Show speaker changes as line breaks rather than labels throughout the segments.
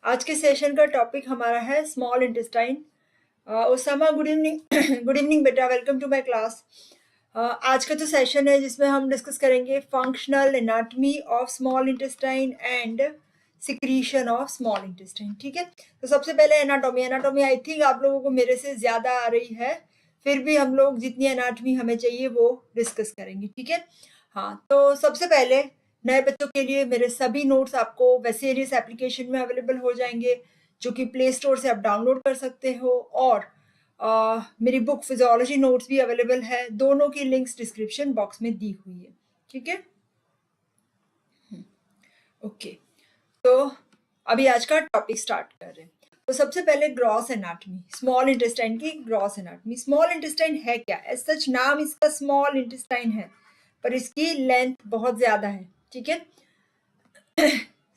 आज के सेशन का टॉपिक हमारा है small intestine. Osama, good evening. Good evening बेटा, वेलकम टू माय क्लास। आज का जो सेशन है जिसमें हम डिस्कस करेंगे functional anatomy of small intestine and secretion of small intestine. ठीक है, तो सबसे पहले एनाटॉमी आई थिंक आप लोगों को मेरे से ज़्यादा आ रही है, फिर भी हम लोग जितनी एनाटॉमी हमें चाहिए वो डिस्कस करेंगे। ठीक है, हाँ, तो सबसे पहले नए बच्चों के लिए मेरे सभी नोट्स आपको वेसेरियस एप्लीकेशन में अवेलेबल हो जाएंगे, जो कि प्ले स्टोर से आप डाउनलोड कर सकते हो, और मेरी बुक फिजियोलॉजी नोट्स भी अवेलेबल है। दोनों की लिंक्स डिस्क्रिप्शन बॉक्स में दी हुई है। ठीक है, ओके, तो अभी आज का टॉपिक स्टार्ट कर रहे हैं। तो सबसे पहले ग्रॉस एनाटॉमी, स्मॉल इंटेस्टाइन की ग्रॉस एनाटॉमी। स्मॉल इंटेस्टाइन है क्या? एज सच नाम इसका स्मॉल इंटेस्टाइन है, पर इसकी लेंथ बहुत ज़्यादा है। ठीक है,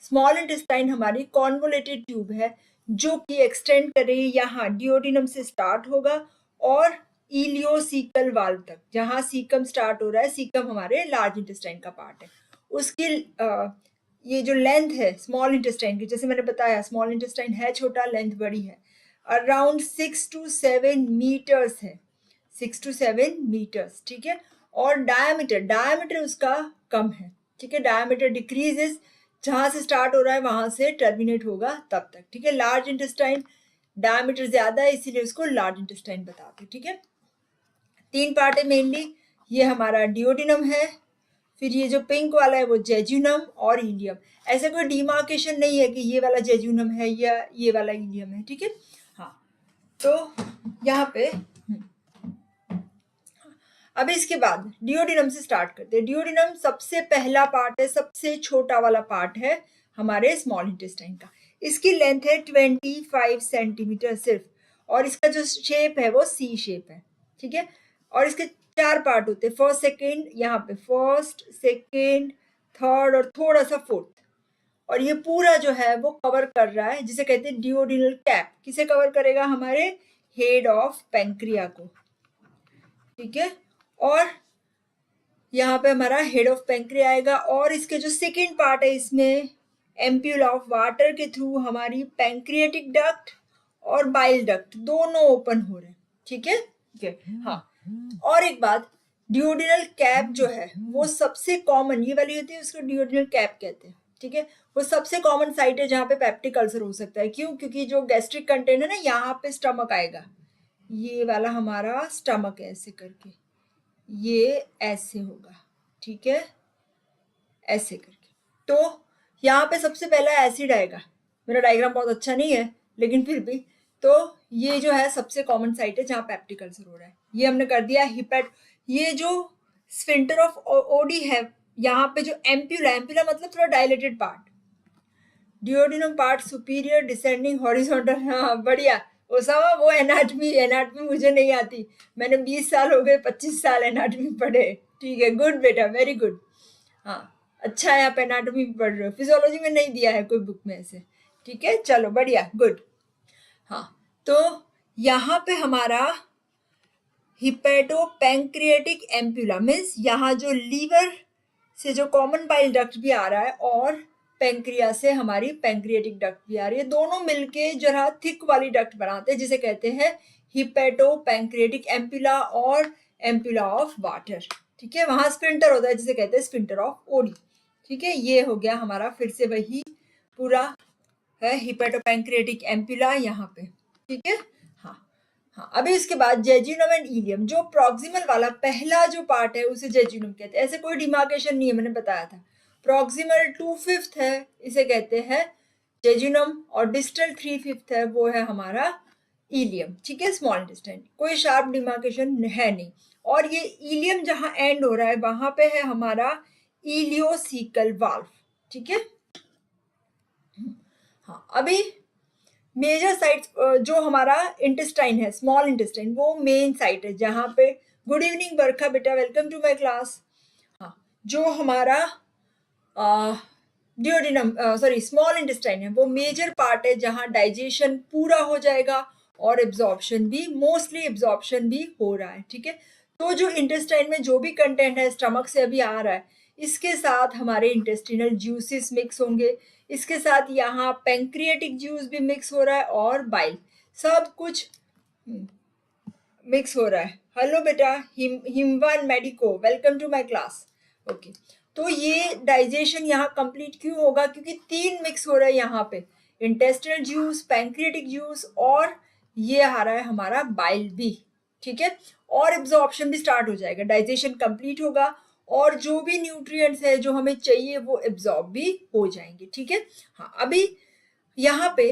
स्मॉल इंटेस्टाइन हमारी कॉन्वोलेटेड ट्यूब है जो कि एक्सटेंड कर रही है, यहाँ डिओडिनम से स्टार्ट होगा और इलियोसीकल वाल्व तक, जहाँ सीकम स्टार्ट हो रहा है। सीकम हमारे लार्ज इंटेस्टाइन का पार्ट है। उसकी ये जो लेंथ है स्मॉल इंटेस्टाइन की, जैसे मैंने बताया स्मॉल इंटेस्टाइन है छोटा, लेंथ बड़ी है, अराउंड 6 to 7 मीटर्स है, 6 to 7 मीटर्स। ठीक है, और डायमीटर उसका कम है। ठीक है, डायमीटर डिक्रीजेस, जहाँ से स्टार्ट हो रहा है वहां से टर्मिनेट होगा तब तक। ठीक है, लार्ज इंटेस्टाइन डायमीटर ज्यादा है, इसीलिए उसको लार्ज इंटेस्टाइन बताते हैं। ठीक है, 3 पार्ट है मेनली। ये हमारा डिओडिनम है, फिर ये जो पिंक वाला है वो जेजुनम और इलियम। ऐसे कोई डिमार्केशन नहीं है कि ये वाला जेजुनम है या ये वाला इलियम है। ठीक है, हाँ, तो यहाँ पे अब इसके बाद डिओडिनम से स्टार्ट करते हैं। डिओडिनम सबसे पहला पार्ट है, सबसे छोटा वाला पार्ट है हमारे स्मॉल इंटेस्टाइन का। इसकी लेंथ है 25 सेंटीमीटर सिर्फ, और इसका जो शेप है वो सी शेप है। ठीक है, और इसके 4 पार्ट होते हैं, फर्स्ट सेकेंड, यहाँ पे फर्स्ट सेकेंड थर्ड और थोड़ा सा फोर्थ। और ये पूरा जो है वो कवर कर रहा है, जिसे कहते हैं डिओडिनल कैप। किसे कवर करेगा? हमारे हेड ऑफ पेंक्रिया को। ठीक है, और यहाँ पे हमारा हेड ऑफ पेंक्रिया आएगा, और इसके जो सेकेंड पार्ट है इसमें एम्प्यूल ऑफ वाटर के थ्रू हमारी पेंक्रियाटिक डक्ट और बाइल डक्ट दोनों ओपन हो रहे हैं। ठीक है, हाँ, और एक बात, डिओडिनल कैप जो है वो सबसे कॉमन ये वाली होती है, उसको डिओडिनल कैप कहते हैं। ठीक है, वो सबसे कॉमन साइट है जहाँ पे पेप्टिक अल्सर हो सकता है। क्यों? क्योंकि जो गैस्ट्रिक कंटेंट है ना, यहाँ पे स्टमक आएगा, ये वाला हमारा स्टमक है, ऐसे करके ये ऐसे होगा। ठीक है, ऐसे करके, तो यहाँ पे सबसे पहला एसिड आएगा। मेरा डायग्राम बहुत अच्छा नहीं है लेकिन फिर भी, तो ये जो है सबसे कॉमन साइट है जहाँ पेप्टिक अल्सर हो रहा है। ये हमने कर दिया हिपेट। ये जो स्फिंक्टर ऑफ ओडी है, यहाँ पे जो एम्प्यूला, एम्प्यूला मतलब थोड़ा dilated part, duodenum part superior descending horizontal. हाँ, बढ़िया ओसामा, वो एनाटॉमी मुझे नहीं आती। मैंने 20 साल हो गए, 25 साल एनाटॉमी पढ़े। ठीक है, गुड बेटा, वेरी गुड। हाँ, अच्छा है आप एनाटॉमी पढ़ रहे हो, फिजियोलॉजी में नहीं दिया है कोई बुक में ऐसे। ठीक है, चलो बढ़िया, गुड। हाँ, तो यहाँ पे हमारा हिपेटोपैंक्रियाटिक एम्प्यूला मीन्स यहाँ जो लीवर से जो कॉमन बाइल डक्ट भी आ रहा है और पेंक्रिया से हमारी पेंक्रियाटिक डक्ट भी आ रही है, दोनों मिलके जरा थिक वाली डक्ट बनाते हैं, जिसे कहते हैं हिपेटोपैंक्रियाटिक एम्प्यूला और एम्प्यूला ऑफ वाटर। ठीक है, वहां स्फिंक्टर होता है जिसे कहते हैं स्फिंक्टर ऑफ ओडी। ठीक है, ये हो गया हमारा फिर से वही पूरा है हिपेटोपैंक्रियाटिक एम्प्यूला यहाँ पे। ठीक है, हाँ, अभी इसके बाद जेजुनम एंड इलियम, जो प्रॉक्सिमल वाला पहला जो पार्ट है उसे जेजुनम कहते हैं। ऐसे कोई डिमार्केशन नहीं है, मैंने बताया था। प्रॉक्सिमल 2/5 है, इसे कहते हैं जेजुनम, और डिस्टल 3/5 है, वो है हमारा इलियम। ठीक है, स्मॉल इंटेस्टाइन, कोई शार्प डिमार्केशन है नहीं। और ये इलियम जहाँ एंड हो रहा है वहां पे है हमारा इलियोसीकल वाल्व। ठीक है, हाँ, अभी मेजर साइट जो हमारा इंटेस्टाइन है, स्मॉल इंटेस्टाइन, वो मेन साइट है जहाँ पे, गुड इवनिंग बरखा बेटा, वेलकम टू माय क्लास। हाँ, जो हमारा डिओडिनम स्मॉल इंटेस्टाइन है, वो मेजर पार्ट है जहाँ डाइजेशन पूरा हो जाएगा और एब्जॉर्प्शन भी, मोस्टली एब्जॉर्प्शन भी हो रहा है। ठीक है, तो जो इंटेस्टाइन में जो भी कंटेंट है स्टमक से अभी आ रहा है, इसके साथ हमारे इंटेस्टिनल जूसेस मिक्स होंगे, इसके साथ यहाँ पैंक्रियाटिक जूस भी मिक्स हो रहा है और बाइल, सब कुछ मिक्स हो रहा है। हेलो बेटा, Himwan Medico, welcome to my class. Okay, तो ये डाइजेशन यहाँ कंप्लीट क्यों होगा? क्योंकि 3 मिक्स हो रहा है यहाँ पे, इंटेस्टिनल जूस, पैंक्रियाटिक जूस और ये आ रहा है हमारा बाइल भी, ठीक है। और एब्जॉर्प्शन भी स्टार्ट हो जाएगा, डाइजेशन कंप्लीट होगा और जो भी न्यूट्रिएंट्स है जो हमें चाहिए वो एब्जॉर्ब भी हो जाएंगे, ठीक है। हाँ, अभी यहाँ पे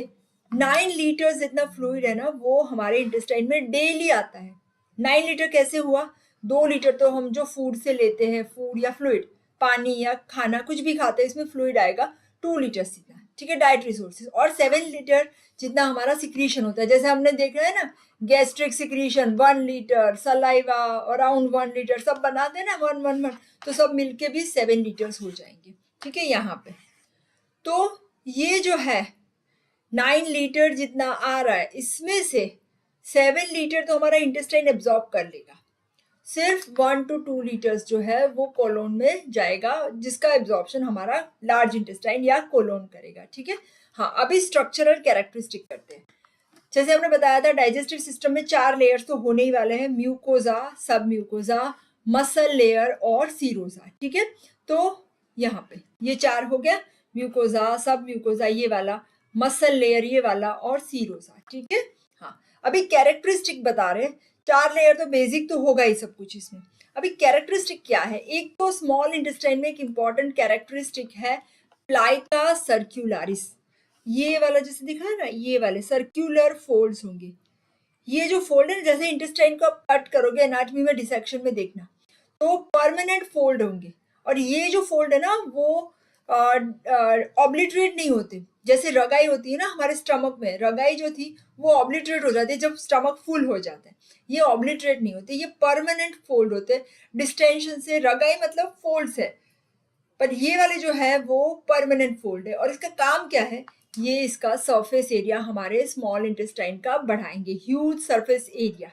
9 लीटर जितना फ्लूइड है ना वो हमारे इंटेस्टाइन में डेली आता है। 9 लीटर कैसे हुआ? 2 लीटर तो हम जो फूड से लेते हैं, फूड या फ्लूइड, पानी या खाना कुछ भी खाते हैं, इसमें फ्लूइड आएगा 2 लीटर जितना, ठीक है, डाइट रिसोर्सेज। और 7 लीटर जितना हमारा सिक्रीशन होता है, जैसे हमने देखा है ना, gastric secretion 1 litre, saliva around 1 litre, सब बनाते हैं ना 1 तो सब मिलके भी 7 लीटर्स हो जाएंगे, ठीक है। यहाँ पे तो ये जो है 9 लीटर जितना आ रहा है, इसमें से 7 लीटर तो हमारा इंटेस्टाइन एब्जॉर्ब कर लेगा, सिर्फ 1 to 2 लीटर्स जो है वो कोलोन में जाएगा, जिसका एब्जॉर्प्शन हमारा लार्ज इंटेस्टाइन या कोलोन करेगा, ठीक है। हाँ, अभी स्ट्रक्चरल कैरेक्टरिस्टिक करते हैं। जैसे हमने बताया था, डाइजेस्टिव सिस्टम में 4 लेयर्स तो होने ही वाले हैं, म्यूकोजा, सब म्यूकोजा, मसल लेयर और सीरोजा, ठीक है। तो यहाँ पे ये 4 हो गया, म्यूकोजा, सब म्यूकोजा ये वाला, मसल लेयर ये वाला और सीरोजा, ठीक है। हाँ, अभी कैरेक्टरिस्टिक बता रहे हैं। 4 लेयर तो बेसिक तो होगा ही सब कुछ इसमें। अभी कैरेक्टरिस्टिक क्या है? एक तो स्मॉल इंटेस्टाइन में एक इंपॉर्टेंट कैरेक्टरिस्टिक है प्लाइका सर्क्युलारिस, ये वाला जैसे दिखा है ना, ये वाले सर्क्यूलर फोल्ड्स होंगे। ये जो फोल्ड है, जैसे इंटेस्टाइन को आप कट करोगे एनाटॉमी में, डिसेक्शन में देखना, तो परमानेंट फोल्ड होंगे। और ये जो फोल्ड है ना वो ऑब्लिटरेट नहीं होते, जैसे रगाई होती है ना हमारे स्टमक में, रगाई जो थी वो ऑब्लिटरेट हो जाती है जब स्टमक फुल हो जाता है, ये ऑब्लिटरेट नहीं होते, ये परमानेंट फोल्ड होते हैं डिस्टेंशन से। रगाई मतलब फोल्ड्स है, पर ये वाले जो है वो परमानेंट फोल्ड है। और इसका काम क्या है? ये इसका सरफेस एरिया हमारे स्मॉल इंटेस्टाइन का बढ़ाएंगे, ह्यूज सरफेस एरिया,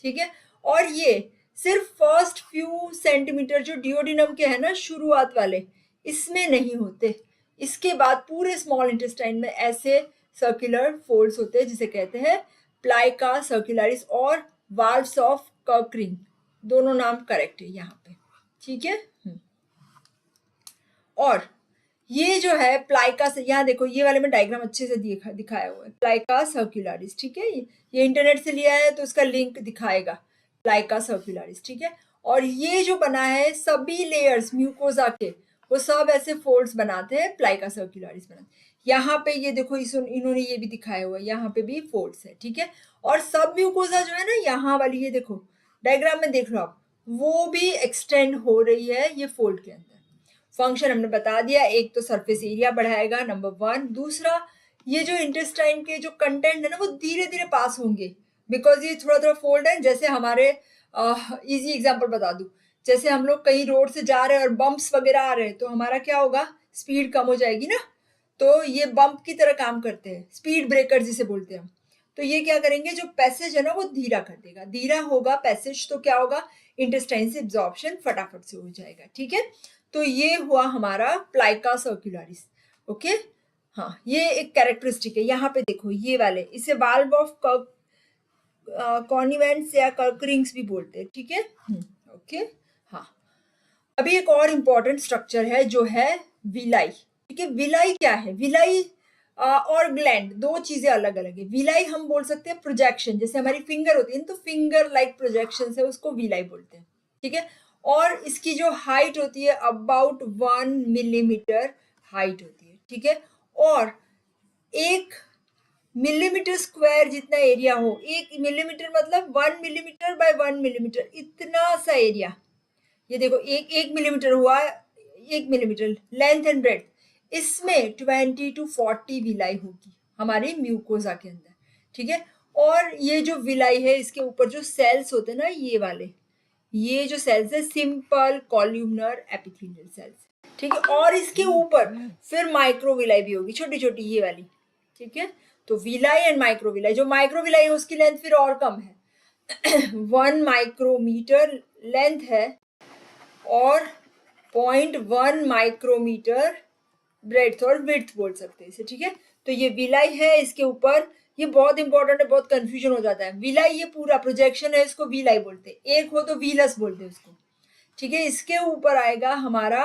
ठीक है। और ये सिर्फ फर्स्ट फ्यू सेंटीमीटर जो डिओडिनम के है ना शुरुआत वाले, इसमें नहीं होते, इसके बाद पूरे स्मॉल इंटेस्टाइन में ऐसे सर्कुलर फोल्ड्स होते हैं जिसे कहते हैं प्लाइका सर्कुलरिस और वाल्व्स ऑफ कर्करिंग, दोनों नाम करेक्ट है यहाँ पे, ठीक है। और ये जो है प्लाइका से, यहाँ देखो ये वाले में डायग्राम अच्छे से दिखाया हुआ है, प्लाइका सर्कुलरिस, ठीक है। ये इंटरनेट से लिया है तो उसका लिंक दिखाएगा, प्लाइका सर्कुलरिस, ठीक है। और ये जो बना है सभी लेयर्स म्यूकोजा के, वो सब ऐसे फोल्ड्स बनाते हैं, प्लाइका सर्कुलरिस बनाते हैं। यहाँ पे ये देखो इन्होंने ये भी दिखाया हुआ है, यहाँ पे भी फोल्ड्स है, ठीक है। और सब म्यूकोजा जो है ना, यहाँ वाली ये देखो डायग्राम में देख लो आप, वो भी एक्सटेंड हो रही है ये फोल्ड के अंदर। फंक्शन हमने बता दिया, एक तो सरफेस एरिया बढ़ाएगा, नंबर 1। दूसरा, ये जो इंटेस्टाइन के जो कंटेंट है ना वो धीरे धीरे पास होंगे, बिकॉज ये थोड़ा थोड़ा फोल्ड है। जैसे हमारे इजी एग्जांपल बता दूं, जैसे हम लोग कहीं रोड से जा रहे हैं और बम्प्स वगैरह आ रहे हैं तो हमारा क्या होगा, स्पीड कम हो जाएगी ना, तो ये बम्प की तरह काम करते हैं, स्पीड ब्रेकर जिसे बोलते हैं हम। तो ये क्या करेंगे, जो पैसेज है ना वो धीरा कर देगा, धीरा होगा पैसेज, तो क्या होगा, इंटेस्टाइन से एब्जॉर्प्शन फटाफट से हो जाएगा, ठीक है। तो ये हुआ हमारा प्लाइका सर्कुलरिस, ओके। हाँ, ये एक कैरेक्टरिस्टिक है। यहाँ पे देखो ये वाले, इसे वाल्व ऑफ कॉन्वेंट्स या कर्करिंग्स भी बोलते हैं, ठीक है, ओके। हाँ, अभी एक और इम्पॉर्टेंट स्ट्रक्चर है जो है विलाई, ठीक है। विलाई क्या है? विलाई और ग्लैंड दो चीजें अलग अलग है। विलाई हम बोल सकते हैं प्रोजेक्शन, जैसे हमारी फिंगर होती है तो फिंगर लाइक प्रोजेक्शन है, उसको विलाई बोलते हैं, ठीक है। और इसकी जो हाइट होती है अबाउट 1 मिलीमीटर हाइट होती है, ठीक है। और 1 मिलीमीटर स्क्वायर जितना एरिया हो, 1 मिलीमीटर मतलब 1 मिलीमीटर बाय 1 मिलीमीटर, इतना सा एरिया, ये देखो 1 मिलीमीटर हुआ, 1 मिलीमीटर लेंथ एंड ब्रेड, इसमें 20 to 40 विलाई होगी हमारी म्यूकोजा के अंदर, ठीक है। और ये जो विलाई है इसके ऊपर जो सेल्स होते हैं ना, ये वाले, ये जो सेल्स है सिंपल कॉल्यूमनर एपिथेलियल सेल्स, ठीक है। और इसके ऊपर फिर माइक्रोविलाई भी होगी, छोटी छोटी ये वाली, ठीक है। तो विलाई एंड माइक्रोविलाई, जो माइक्रोविलाई है उसकी लेंथ फिर और कम है 1 माइक्रोमीटर लेंथ है और 0.1 माइक्रोमीटर ब्रेड्थ और विड्थ बोल सकते हैं इसे, ठीक है। तो ये विलाई है, इसके ऊपर ये बहुत इंपॉर्टेंट है, बहुत कंफ्यूजन हो जाता है। विलाई ये पूरा प्रोजेक्शन है, इसको विलाई बोलते हैं, एक हो तो वीलस बोलते हैं उसको, ठीक है। इसके ऊपर आएगा हमारा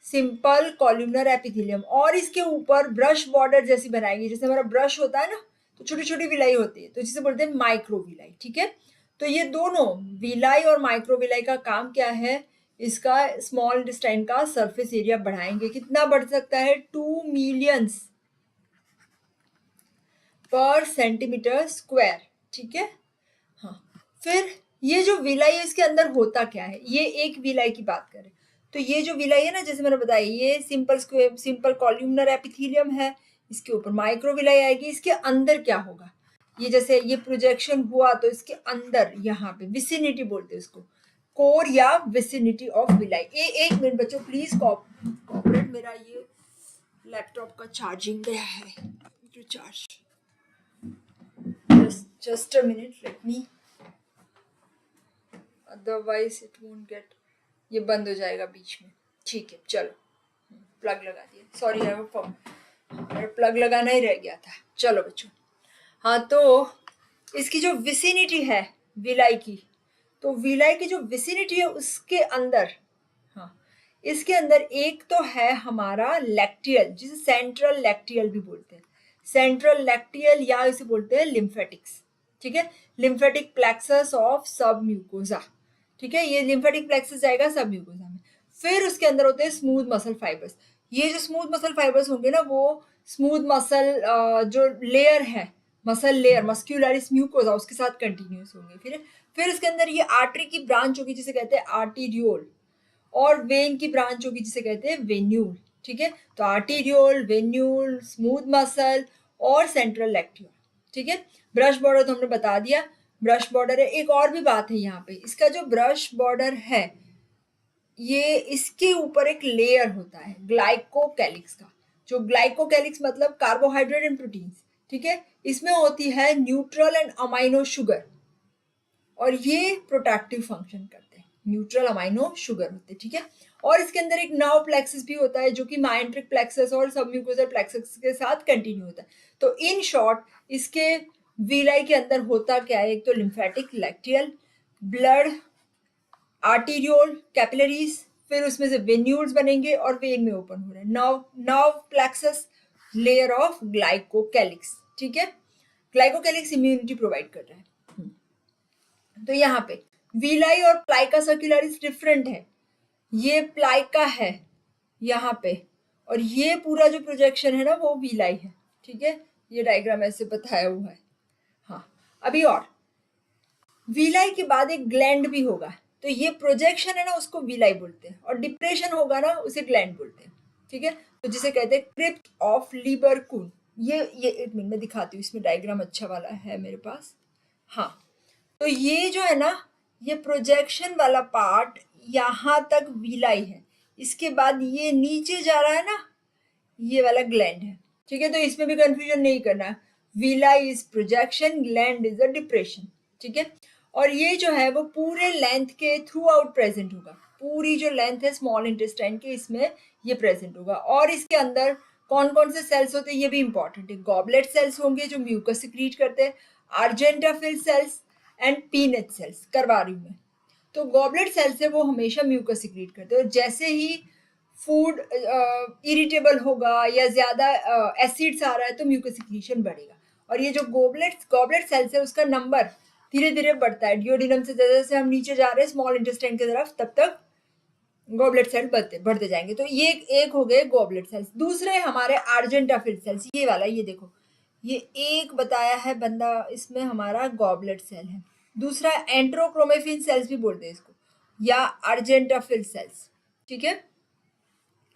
सिंपल कॉल्यूमनर एपिथेलियम और इसके ऊपर ब्रश बॉर्डर जैसी बनाएगी, जैसे हमारा ब्रश होता है ना, तो छोटी छोटी विलाई होती है, तो जिसे बोलते हैं माइक्रो विलाई, ठीक है। तो ये दोनों विलाई और माइक्रो विलाई का काम क्या है, इसका स्मॉल इंटेस्टाइन का सरफेस एरिया बढ़ाएंगे। कितना बढ़ सकता है, 2 मिलियंस पर सेंटीमीटर स्क्वायर, ठीक है। हाँ, फिर ये जो विलाई है इसके अंदर होता क्या है, ये एक विलाई की बात करें तो ये जो विलाई है ना, जैसे मैंने बताया, ये simple square simple columnar epithelium है, इसके ऊपर माइक्रो विलाई आएगी। इसके अंदर क्या होगा, ये जैसे ये प्रोजेक्शन हुआ तो इसके अंदर यहाँ पे विसिनिटी बोलते हैं इसको, कोर या विसिनिटी ऑफ विलाई। एक मिनट बच्चों प्लीज कॉपरेट, मेरा ये लैपटॉप का चार्जिंग गया है, charge, just a minute, let me, otherwise it won't get, ये बंद हो जाएगा बीच में, ठीक है। चलो प्लग लगा दिया, सॉरी मेरा प्लग लगाना ही रह गया था। चलो बच्चों, हाँ तो इसकी जो विसिनिटी है विलाई की, तो विलाई की जो विसिनिटी है उसके अंदर, हाँ इसके अंदर एक तो है हमारा लैक्टियल, जिसे सेंट्रल लैक्टियल भी बोलते हैं, सेंट्रल लैक्टियल या इसे बोलते हैं लिम्फेटिक्स, ठीक है। लिम्फेटिक प्लेक्सस ऑफ सब म्यूकोजा, ठीक है, ये लिम्फेटिक प्लेक्सस जाएगा सब म्यूकोजा में। फिर उसके अंदर होते हैं स्मूथ मसल फाइबर्स। ये जो स्मूथ मसल फाइबर्स होंगे ना, वो स्मूथ मसल जो लेयर है, मसल लेयर मस्क्यूलरिस म्यूकोजा, उसके साथ कंटिन्यूस होंगे। फिर इसके अंदर ये आर्टरी की ब्रांच होगी जिसे कहते हैं आर्टीरियोल, और वेन की ब्रांच होगी जिसे कहते हैं वेन्यूल, ठीक है। तो आर्टीरियोल, वेन्यूल, स्मूथ मसल और सेंट्रल लैक्टियल, ठीक है। ब्रश बॉर्डर तो हमने बता दिया, ब्रश बॉर्डर है। एक और भी बात है यहाँ पे, इसका जो ब्रश बॉर्डर है, ये इसके ऊपर एक लेयर होता है ग्लाइकोकैलिक्स का, जो ग्लाइकोकैलिक्स मतलब कार्बोहाइड्रेट एंड प्रोटीन्स, ठीक है। इसमें होती है न्यूट्रल एंड अमाइनो शुगर, और ये प्रोटेक्टिव फंक्शन करते हैं, न्यूट्रल अमाइनो शुगर होते हैं, ठीक है। और इसके अंदर एक नर्व प्लेक्सस भी होता है जो कि माइंट्रिक प्लेक्सस और सबम्यूकोजल प्लेक्सस के साथ कंटिन्यू होता है। तो इन शॉर्ट इसके विलाई के अंदर होता क्या है, एक तो lymphatic lacteal, blood, arteriole, capillaries, फिर उसमें से वेन्यूल्स बनेंगे और वेन में ओपन हो रहे हैं, nerve plexus, layer of glycocalyx, ठीक है। ग्लाइकोकैलिक्स इम्यूनिटी प्रोवाइड कर रहा है। तो यहाँ पे विलाई और प्लाइका सर्कुलरिस डिफरेंट है, ये प्लाइका है यहाँ पे, और ये पूरा जो प्रोजेक्शन है ना वो विलाई है, ठीक है। ये डायग्राम ऐसे बताया हुआ है। हाँ, अभी और विलाई के बाद एक ग्लैंड भी होगा, तो ये प्रोजेक्शन है ना उसको विलाई बोलते हैं, और डिप्रेशन होगा ना उसे ग्लैंड बोलते हैं, ठीक है। तो जिसे कहते हैं क्रिप्ट ऑफ लीबरकुन। ये एक मिनट में दिखाती हूँ, इसमें डायग्राम अच्छा वाला है मेरे पास। हाँ, तो ये जो है ना, ये प्रोजेक्शन वाला पार्ट यहाँ तक विलाई है, इसके बाद ये नीचे जा रहा है ना, ये वाला ग्लैंड है, ठीक है। तो इसमें भी कंफ्यूजन नहीं करना, villi is projection, gland is a depression, ठीक है। और ये जो है वो पूरे लेंथ के थ्रू आउट प्रेजेंट होगा, पूरी जो लेंथ है स्मॉल इंटेस्टाइन के, इसमें ये प्रेजेंट होगा। और इसके अंदर कौन कौन से सेल्स होते हैं ये भी इंपॉर्टेंट है। गॉबलेट सेल्स होंगे जो म्यूकस सिक्रीट करते हैं, आर्जेंटाफिल सेल्स एंड पीनेट सेल्स करवा रही हूँ मैं। तो गॉबलेट सेल्स है वो हमेशा म्यूकस सिक्रीट करते हैं, और जैसे ही फूड इरिटेबल होगा या ज्यादा एसिड्स आ रहा है तो म्यूकस सिक्रीशन बढ़ेगा। और ये जो गॉबलेट सेल्स है उसका नंबर धीरे धीरे बढ़ता है, डियोडिनम से जैसे जैसे हम नीचे जा रहे हैं स्मॉल इंटेस्टाइन की तरफ, तब तक गॉबलेट सेल बढ़ते जाएंगे। तो ये एक हो गए गॉबलेट सेल्स। दूसरे हमारे आर्जेंटाफिल सेल्स, ये वाला, ये देखो, ये एक बताया है बंदा, इसमें हमारा गॉबलेट सेल है। दूसरा एंट्रोक्रोमेफिन सेल्स भी बोलते हैं इसको, या अर्जेंटाफिल सेल्स, ठीक है।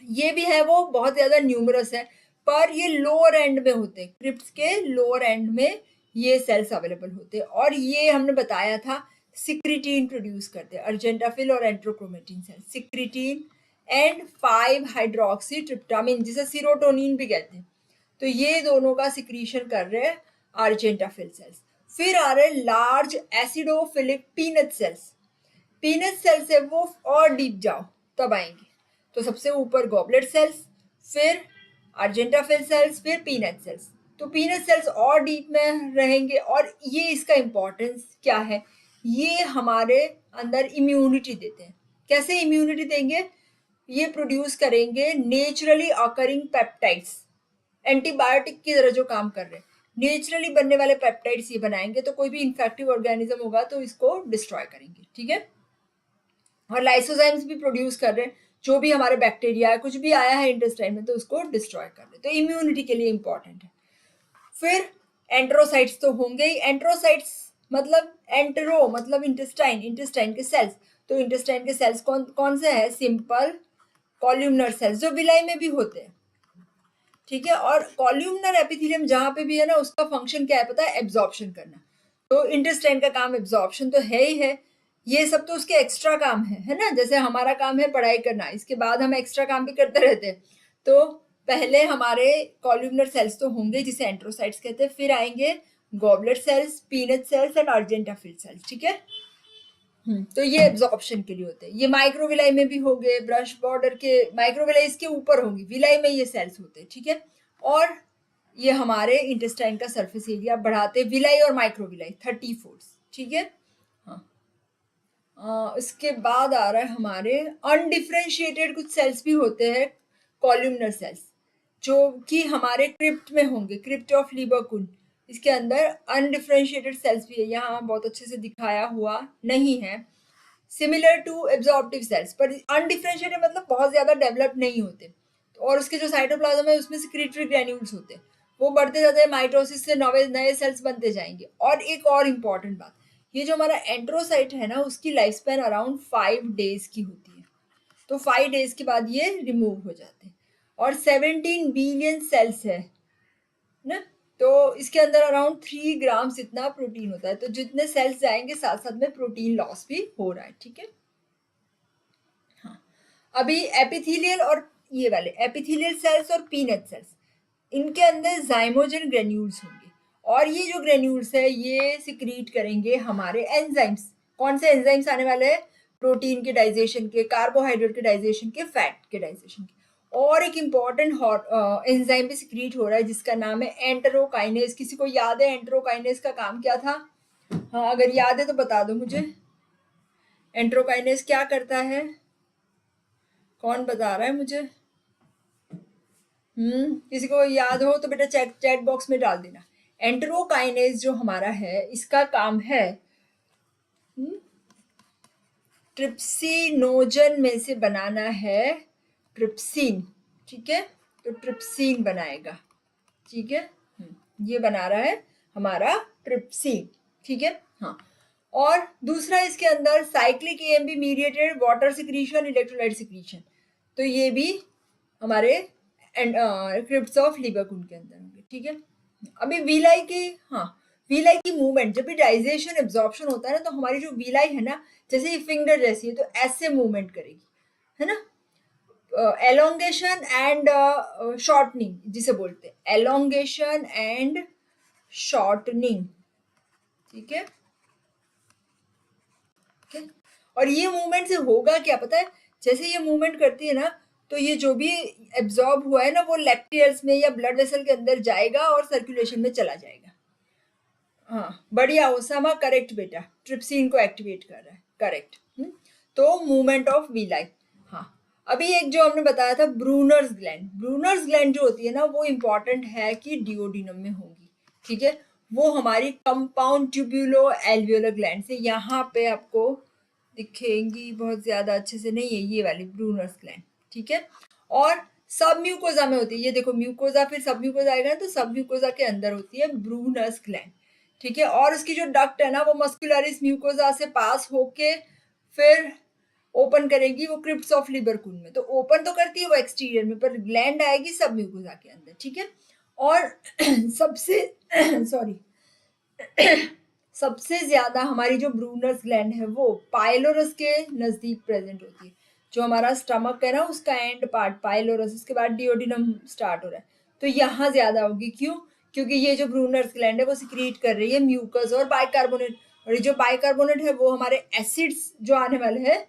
ये भी है, वो बहुत ज्यादा न्यूमरस है, पर ये लोअर एंड में होते हैं, क्रिप्स के लोअर एंड में ये सेल्स अवेलेबल होते हैं। और ये हमने बताया था सिक्रिटीन प्रोड्यूस करते हैं, अर्जेंटाफिल और एंट्रोक्रोमेटिन सेल, सिक्रिटीन एंड 5 हाइड्रोक्सी ट्रिप्टामिन, जिसे सीरोटोनिन भी कहते हैं। तो ये दोनों का सिक्रीशन कर रहे हैं आर्जेंटाफिल सेल्स। फिर आ रहे large acidophilic peanut cells. Peanut cells है वो और डीप जाओ तब आएंगे। तो सबसे ऊपर गॉबलेट सेल्स, फिर अर्जेंटाफिल सेल्स, फिर पीनट सेल्स। तो पीनट सेल्स और डीप में रहेंगे और ये इसका इम्पोर्टेंस क्या है, ये हमारे अंदर इम्यूनिटी देते हैं। कैसे इम्यूनिटी देंगे, ये प्रोड्यूस करेंगे नेचुरली ऑकरिंग पेप्टाइड्स, एंटीबायोटिक की तरह जो काम कर रहे हैं, नेचुरली बनने वाले पेप्टाइड्स ये बनाएंगे, तो कोई भी इन्फेक्टिव ऑर्गेनिज्म होगा तो इसको डिस्ट्रॉय करेंगे, ठीक है। और लाइसोजाइम्स भी प्रोड्यूस कर रहे हैं, जो भी हमारे बैक्टीरिया है, कुछ भी आया है इंटेस्टाइन में तो उसको डिस्ट्रॉय कर रहे हैं, तो इम्यूनिटी के लिए इंपॉर्टेंट है। फिर एंट्रोसाइट्स तो होंगे ही। एंट्रोसाइट्स मतलब एंटेरो मतलब इंटेस्टाइन, इंटेस्टाइन के सेल्स। तो इंटेस्टाइन के सेल्स कौन कौन से हैं, सिंपल कॉल्यूमनर सेल्स, जो विलाई में भी होते हैं, ठीक है। और कॉल्यूमनर एपिथेलियम जहां पे भी है ना, उसका फंक्शन क्या है पता है, एब्जॉर्प्शन करना। तो इंटेस्टाइन का काम एब्जॉर्प्शन तो है ही है, ये सब तो उसके एक्स्ट्रा काम है ना। जैसे हमारा काम है पढ़ाई करना, इसके बाद हम एक्स्ट्रा काम भी करते रहते हैं। तो पहले हमारे कॉल्यूमनर सेल्स तो होंगे जिसे एंट्रोसाइट्स कहते हैं, फिर आएंगे goblet cells, peanut cells and argentaffin cells, ठीक है। तो ये एब्जॉर्प्शन के लिए होते हैं। ये माइक्रोविलाई में भी होंगे, ब्रश बॉर्डर के माइक्रोविलाई इसके ऊपर होंगी, विलाई में ये सेल्स होते हैं, ठीक है। और ये हमारे इंटेस्टाइन का सरफेस एरिया बढ़ाते, विलाई और माइक्रोविलाई 30 फोल्ड्स, ठीक है। इसके बाद आ रहा है हमारे अनडिफरेंशिएटेड कुछ सेल्स भी होते हैं, कॉल्यूमनर सेल्स, जो कि हमारे क्रिप्ट में होंगे, क्रिप्ट ऑफ लीबरकुन। इसके अंदर अनडिफरेंशिएटेड सेल्स भी है, यहाँ बहुत अच्छे से दिखाया हुआ नहीं है, सिमिलर टू एब्जॉर्प्टिव सेल्स, पर अनडिफरेंशिएटेड मतलब बहुत ज्यादा डेवलप नहीं होते। और उसके जो साइटोप्लाज्म है उसमें सिक्रीटरी ग्रैन्यूल्स होते हैं, वो बढ़ते जाते हैं, माइटोसिस से नए सेल्स बनते जाएंगे। और एक और इम्पॉर्टेंट बात, ये जो हमारा एंट्रोसाइट है ना, उसकी लाइफ स्पैन अराउंड 5 डेज की होती है, तो 5 डेज के बाद ये रिमूव हो जाते हैं। और 17 बिलियन सेल्स है ना, तो इसके अंदर अराउंड 3 ग्राम्स इतना प्रोटीन होता है। तो जितने सेल्स जाएंगे साथ साथ में प्रोटीन लॉस भी हो रहा है, ठीक है। हाँ, अभी एपिथेलियल और ये वाले एपिथेलियल सेल्स और पीनट सेल्स, इनके अंदर जाइमोजन ग्रेन्यूल्स होंगे, और ये जो ग्रेन्यूल्स है ये सिक्रीट करेंगे हमारे एंजाइम्स। कौन से एंजाइम्स आने वाले हैं, प्रोटीन के डाइजेशन के, कार्बोहाइड्रेट के डाइजेशन के, फैट के डाइजेशन के। और एक इम्पॉर्टेंट एंजाइम भी सिक्रीट हो रहा है जिसका नाम है एंटेरोकाइनेज। किसी को याद है एंटेरोकाइनेज का काम क्या था? हाँ, अगर याद है तो बता दो मुझे, एंटेरोकाइनेज क्या करता है, कौन बता रहा है मुझे? किसी को याद हो तो बेटा चैट बॉक्स में डाल देना। एंटेरोकाइनेज जो हमारा है, इसका काम है ट्रिप्सिनोजन में से बनाना है ट्रिप्सिन, ठीक है। तो ट्रिप्सिन बनाएगा, ठीक है। ये बना रहा है हमारा ट्रिप्सिन, ठीक है। हाँ, और दूसरा इसके अंदर cyclic AMP mediated water secretion, electrolyte secretion, तो ये भी हमारे क्रिप्ट्स ऑफ लीबरकुन के अंदर होंगे, ठीक है। अभी वीलाई की, हाँ, वीलाई की मूवमेंट, जब भी डाइजेशन एब्जॉर्प्शन होता है ना, तो हमारी जो वीलाई है ना, जैसे ये फिंगर जैसी है तो ऐसे मूवमेंट करेगी, है ना। एलोंगेशन एंड शॉर्टनिंग जिसे बोलते हैं, एलोंगेशन एंड शॉर्टनिंग, ठीक है। और ये मूवमेंट से होगा क्या पता है, जैसे ये मूवमेंट करती है ना, तो ये जो भी एब्जॉर्ब हुआ है ना, वो लैक्टियल्स में या ब्लड वेसल के अंदर जाएगा और सर्कुलेशन में चला जाएगा। हाँ, बढ़िया ओसामा, करेक्ट बेटा, ट्रिप्सिन को एक्टिवेट कर रहा है, करेक्ट। तो मूवमेंट ऑफ वीलाई। हाँ, अभी एक जो हमने बताया था ब्रूनर्स ग्लैंड, ब्रूनर्स ग्लैंड जो होती है ना, वो इंपॉर्टेंट है कि डिओडिनम में होगी, ठीक है। वो हमारी कंपाउंड ट्यूब्यूलो एल्वियोलर ग्लैंड से यहाँ पे आपको दिखेंगी, बहुत ज्यादा अच्छे से नहीं है, ये वाली ब्रूनर्स ग्लैंड, ठीक है। और सब म्यूकोजा में होती है, ये देखो म्यूकोजा, फिर सब म्यूकोजा आएगा, तो सब म्यूकोजा के अंदर होती है ब्रूनर्स ग्लैंड, ठीक है। और उसकी जो डक्ट है ना, वो मस्कुलरिस म्यूकोजा से पास होके फिर ओपन करेगी वो क्रिप्ट्स ऑफ लीबरकुन में। तो ओपन तो करती है वो एक्सटीरियर में, पर ग्लैंड आएगी सब म्यूकोजा के अंदर, ठीक है। और सबसे सॉरी सबसे ज्यादा हमारी जो ब्रूनर्स ग्लैंड है वो पाइलोरस के नजदीक प्रेजेंट होती है। जो हमारा स्टमक है ना, उसका एंड पार्ट पाइलोरस, उसके बाद डिओडिनम स्टार्ट हो रहा है, तो यहाँ ज्यादा होगी। क्यों? क्योंकि ये जो ब्रूनर्स ग्लैंड है वो सिक्रीट कर रही है म्यूकस और बाइकार्बोनेट, और ये जो बाइकार्बोनेट है वो हमारे एसिड्स जो आने वाले हैं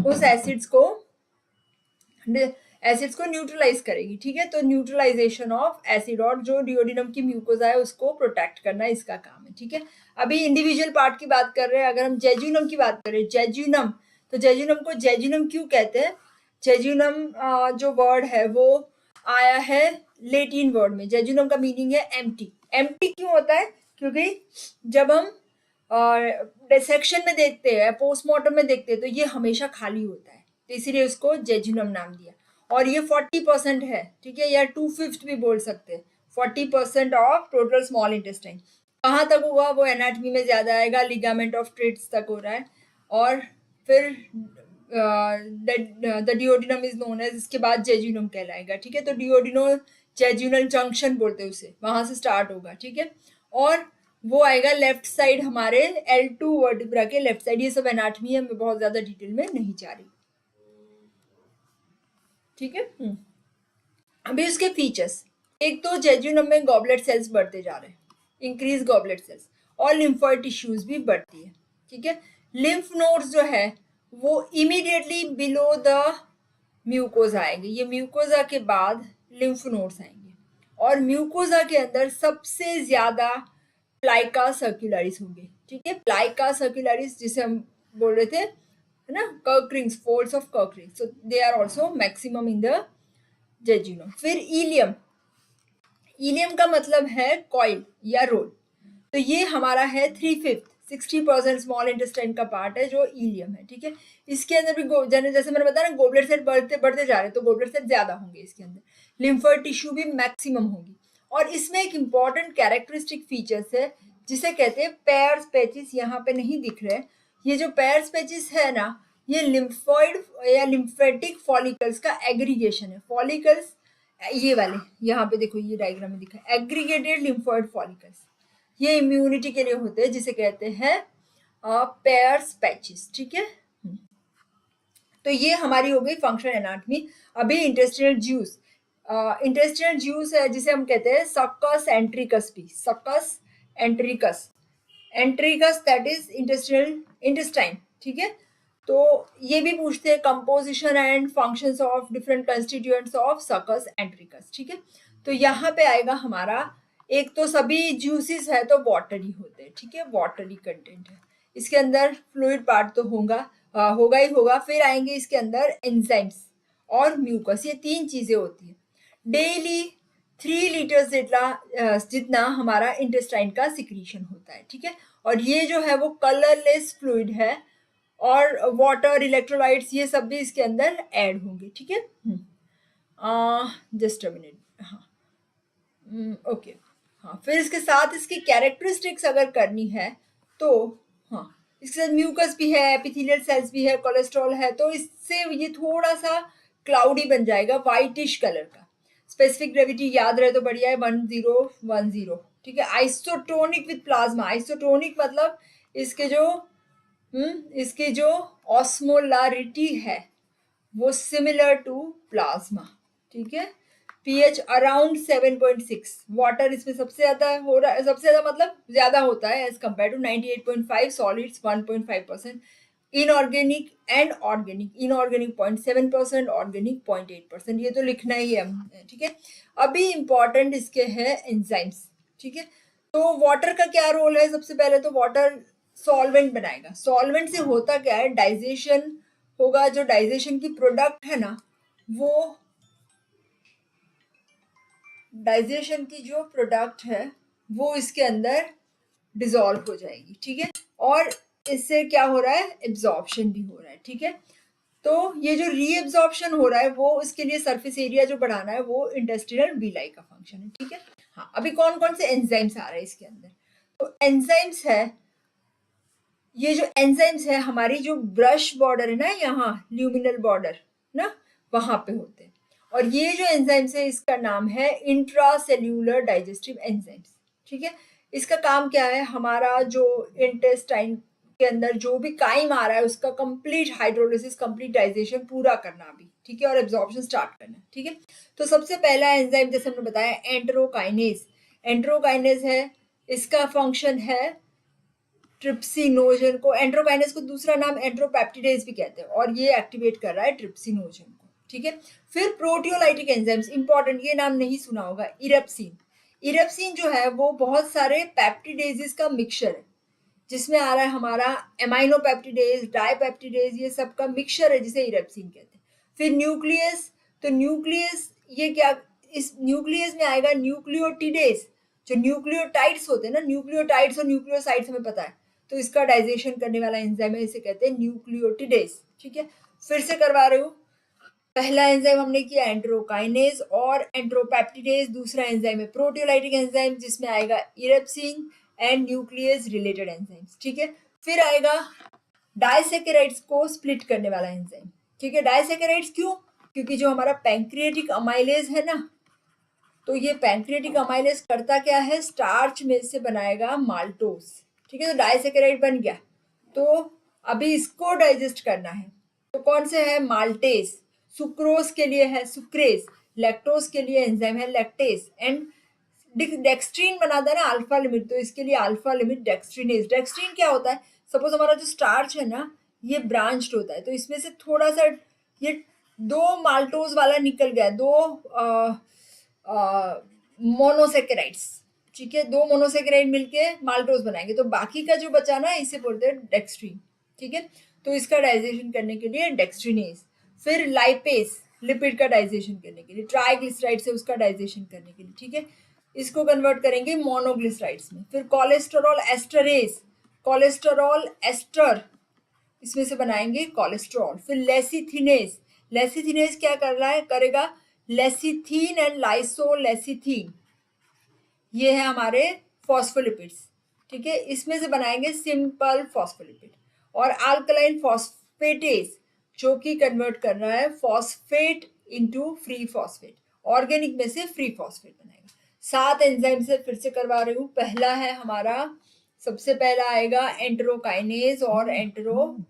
उस एसिड्स को एसिड्स को न्यूट्रलाइज करेगी, ठीक है। तो न्यूट्रलाइजेशन ऑफ एसिड और जो डिओडिनम की म्यूकोजा है उसको प्रोटेक्ट करना इसका काम है, ठीक है। अभी इंडिविजुअल पार्ट की बात कर रहे हैं। अगर हम जेजुनम की बात करें, जेजुनम, तो जेजुनम को जेजुनम क्यों कहते हैं? जेजुनम जो वर्ड है वो आया है लेटिन वर्ड में। जेजुनम का मीनिंग है एम्प्टी। एम्प्टी क्यों होता है? क्योंकि जब हम डिसेक्शन में देखते हैं, पोस्टमार्टम में देखते हैं, तो ये हमेशा खाली होता है, तो इसीलिए उसको जेजुनम नाम दिया। और ये 40% है, ठीक है, या 2/5 भी बोल सकते हैं। 40% ऑफ टोटल स्मॉल इंटेस्टाइन। कहाँ तक होगा वो एनाटमी में ज्यादा आएगा, लिगामेंट ऑफ ट्रेट्स तक हो रहा है। और फिर the duodenum is known as, इसके बाद जेजुनम कहलाएगा, ठीक है। तो डिओडिनो जेजुनल जंक्शन बोलते हैं उसे, वहां से स्टार्ट होगा, ठीक है। और वो आएगा लेफ्ट साइड हमारे L2 वर्टिब्रा के लेफ्ट साइड। ये सब एनाटमी है, मैं बहुत ज्यादा डिटेल में नहीं जा रही, ठीक है। अभी उसके फीचर्स, एक तो जेजुनम में गॉबलेट सेल्स बढ़ते जा रहे हैं, इंक्रीज गॉबलेट सेल्स, और लिम्फोइड टिश्यूज भी बढ़ती है, ठीक है। लिम्फ नोड्स जो है वो इमीडिएटली बिलो द म्यूकोजा आएंगे। ये म्यूकोजा के बाद लिम्फ नोड्स आएंगे, और म्यूकोजा के अंदर सबसे ज्यादा प्लाइका सर्कुलरिस होंगे, ठीक है। प्लाइका सर्कुलरिस जिसे हम बोल रहे थे, है ना, Kerckring's, folds of Kerckring's, so they are also maximum in the jejunum. फिर इलियम, इलियम का मतलब है कॉइल या रोल, तो ये हमारा है 3/5, 60% स्मॉल इंटेस्टाइन का पार्ट है जो इलियम है, ठीक है। इसके अंदर भी जैसे मैंने बताया ना, गोबलेट सेल बढ़ते बढ़ते जा रहे हैं, तो गोबलेट सेल ज्यादा होंगे इसके अंदर, लिम्फोइड टिश्यू भी मैक्सिमम होगी। और इसमें एक इंपॉर्टेंट कैरेक्टरिस्टिक फीचर्स है जिसे कहते हैं पेयर्स पैचेस। यहाँ पे नहीं दिख रहे, ये जो पेयर्स पैचेस है ना, ये लिम्फोइड या लिम्फेटिक फॉलिकल्स का एग्रीगेशन है। फॉलिकल्स ये वाले, यहाँ पे देखो ये डायग्राम में दिखा है, एग्रीगेटेड लिम्फोइड फॉलिकल्स, ये इम्यूनिटी के लिए होते हैं, जिसे कहते हैं पेयर्स पैचेस, ठीक है। तो ये हमारी हो गई फंक्शनल एनाटमी। अभी इंटेस्टिनल जूस, इंटेस्टिनल जूस है जिसे हम कहते हैं सक्कस एंट्रिकस भी, succus entericus, entericus that is intestinal intestine, ठीक है। तो ये भी पूछते हैं composition and functions of different constituents of succus entericus, ठीक है। तो यहाँ पे आएगा हमारा, एक तो सभी जूसेस है तो वाटरी होते हैं, ठीक है, वाटरी कंटेंट है इसके अंदर, फ्लूइड पार्ट तो होगा ही होगा। फिर आएंगे इसके अंदर एंजाइम्स और म्यूकस, ये 3 चीजें होती है। डेली 3 लीटर जितना हमारा इंटेस्टाइन का सिक्रीशन होता है, ठीक है। और ये जो है वो कलरलेस फ्लूइड है, और वाटर, इलेक्ट्रोलाइट्स, ये सब भी इसके अंदर ऐड होंगे, ठीक है। जस्ट अ मिनट, हाँ, ओके, हाँ। फिर इसके साथ इसकी कैरेक्टरिस्टिक्स अगर करनी है तो, हाँ, इसके साथ म्यूकस भी है, एपिथेलियल सेल्स भी है, कोलेस्ट्रॉल है, तो इससे ये थोड़ा सा क्लाउडी बन जाएगा, व्हाइटिश कलर का। स्पेसिफिक ग्रेविटी याद रहे तो बढ़िया है, 1010, ठीक है। आइसोटोनिक विद प्लाज्मा, आइसोटोनिक मतलब इसके जो ऑस्मोलारिटी है वो सिमिलर टू प्लाज्मा, ठीक है। पीएच अराउंड 7.6, वाटर इसमें सबसे ज्यादा हो रहा है, सबसे ज्यादा मतलब ज्यादा होता है as compare to 98.5, solids 1.5%, inorganic and organic, inorganic 0.7%, organic 0.8%, ये तो लिखना ही है, ठीक है। अभी इंपॉर्टेंट इसके है एंजाइम्स, ठीक है। तो वाटर का क्या रोल है? सबसे पहले तो वाटर सॉल्वेंट बनाएगा। सॉल्वेंट से होता क्या है, डाइजेशन होगा, जो डाइजेशन की प्रोडक्ट है ना, वो डाइजेशन की जो प्रोडक्ट है वो इसके अंदर डिसॉल्व हो जाएगी, ठीक है। और इससे क्या हो रहा है, एब्जॉर्प्शन भी हो रहा है, ठीक है। तो ये जो रीएब्जॉर्प्शन हो रहा है वो, इसके लिए सरफेस एरिया जो बढ़ाना है वो इंटेस्टिनल विलाई का फंक्शन है, ठीक है। हाँ, अभी कौन कौन से एंजाइम्स आ रहे हैं इसके अंदर? तो एंजाइम्स है, ये जो एंजाइम्स है हमारी जो ब्रश बॉर्डर है ना, यहाँ ल्यूमिनल बॉर्डर ना, वहां पे होते हैं। और ये जो एंजाइम्स है इसका नाम है इंट्रासेल्यूलर डाइजेस्टिव एंजाइम्स, ठीक है। इसका काम क्या है, हमारा जो इंटेस्टाइन के अंदर जो भी काइम आ रहा है उसका कंप्लीट हाइड्रोलिसिस, कंप्लीट डाइजेशन पूरा करना भी, ठीक है, और एब्जॉर्प्शन स्टार्ट करना, ठीक है। तो सबसे पहला एंजाइम जैसे हमने बताया एंटेरोकाइनेज, एंटेरोकाइनेज है, इसका फंक्शन है ट्रिप्सिनोजन को, एंट्रोकाइनेज को दूसरा नाम एंट्रोपेप्टिडेज भी कहते हैं, और ये एक्टिवेट कर रहा है ट्रिप्सिनोजन को, ठीक है। फिर प्रोटियोलाइटिक एंजाइम्स, इंपॉर्टेंट, ये नाम नहीं सुना होगा, इरप्सिन। इरप्सिन जो है वो बहुत सारे पेप्टिडेजेस का मिक्सचर है, जिसमें आ रहा है हमारा एमाइनो पेप्टिडेज, डाईपेप्टिडेज, ये सब का मिक्सचर है जिसे इरप्सिन कहते हैं। फिर न्यूक्लियस, तो न्यूक्लियस ये क्या, इस न्यूक्लियस में आएगा न्यूक्लियोटिडेज, जो न्यूक्लियोटाइड्स होते हैं ना, न्यूक्लियोटाइड्स और न्यूक्लियोसाइड्स हमें पता है, तो इसका डाइजेशन करने वाला एंजाइम है, इसे कहते हैं न्यूक्लियोटिडेज। ठीक है, फिर से करवा रही हूँ। पहला एंजाइम हमने किया एंटेरोकाइनेज और एंटेरोपेप्टिडेज, दूसरा एंजाइम है प्रोटियोलाइटिक एंजाइम जिसमें आएगा इरप्सिन एंड न्यूक्लियस रिलेटेड एंजाइम्स। ठीक है, फिर आएगा डाइसैकेराइड्स को स्प्लिट करने वाला एंजाइम। ठीक है, डाइसैकेराइड्स क्यों, क्योंकि जो हमारा पैंक्रियाटिक अमाइलेज है ना, तो ये पैंक्रियाटिक अमाइलेज करता क्या है, स्टार्च में से बनाएगा माल्टोज। ठीक है, तो डाइसैकेराइड बन गया, तो अभी इसको डाइजेस्ट करना है, तो कौन से है, माल्टेज। सुक्रोज के लिए है सुक्रेज, लैक्टोज के लिए एंजाइम है लैक्टेज, एंड डेक्स्ट्रीन बनाता है ना अल्फा लिमिट, तो इसके लिए अल्फा लिमिट डेक्स्ट्रीनेज। डेक्स्ट्रीन क्या होता है, सपोज हमारा जो स्टार्च है ना ये ब्रांच्ड होता है, तो इसमें से थोड़ा सा ये दो माल्टोज वाला निकल गया, दो मोनोसेकेराइड्स। ठीक है, दो मोनोसेकेराइड मिलके माल्टोज बनाएंगे, तो बाकी का जो बचा ना इसे बोलते हैं डेक्स्ट्रीन। ठीक है, तो इसका डाइजेशन करने के लिए डेक्स्ट्रीनेज। फिर लाइपेज, लिपिड का डाइजेशन करने के लिए, ट्राइग्लिसराइड से उसका डाइजेशन करने के लिए। ठीक है, इसको कन्वर्ट करेंगे मोनोग्लिसराइड्स में। फिर कोलेस्टेरॉल एस्टरेज, कोलेस्टेरॉल एस्टर, इसमें से बनाएंगे कोलेस्ट्रॉल। फिर लेसिथिनेज, लेसिथिनेज क्या कर रहा है, करेगा लेसिथीन एंड लाइसोलेसिथीन, ये है हमारे फॉस्फोलिपिड्स। ठीक है, इसमें से बनाएंगे सिंपल फॉस्फोलिपिड। और अल्कलाइन फॉस्फेटेज, जो कि कन्वर्ट कर रहा है phosphate into free phosphate, organic में से फ्री फॉस्फेट बनाएगा। 7 एंजाइम से फिर से करवा रही हूँ। पहला है हमारा, सबसे पहला आएगा एंटेरोकाइनेज और एंटेरोपेप्टिडेज।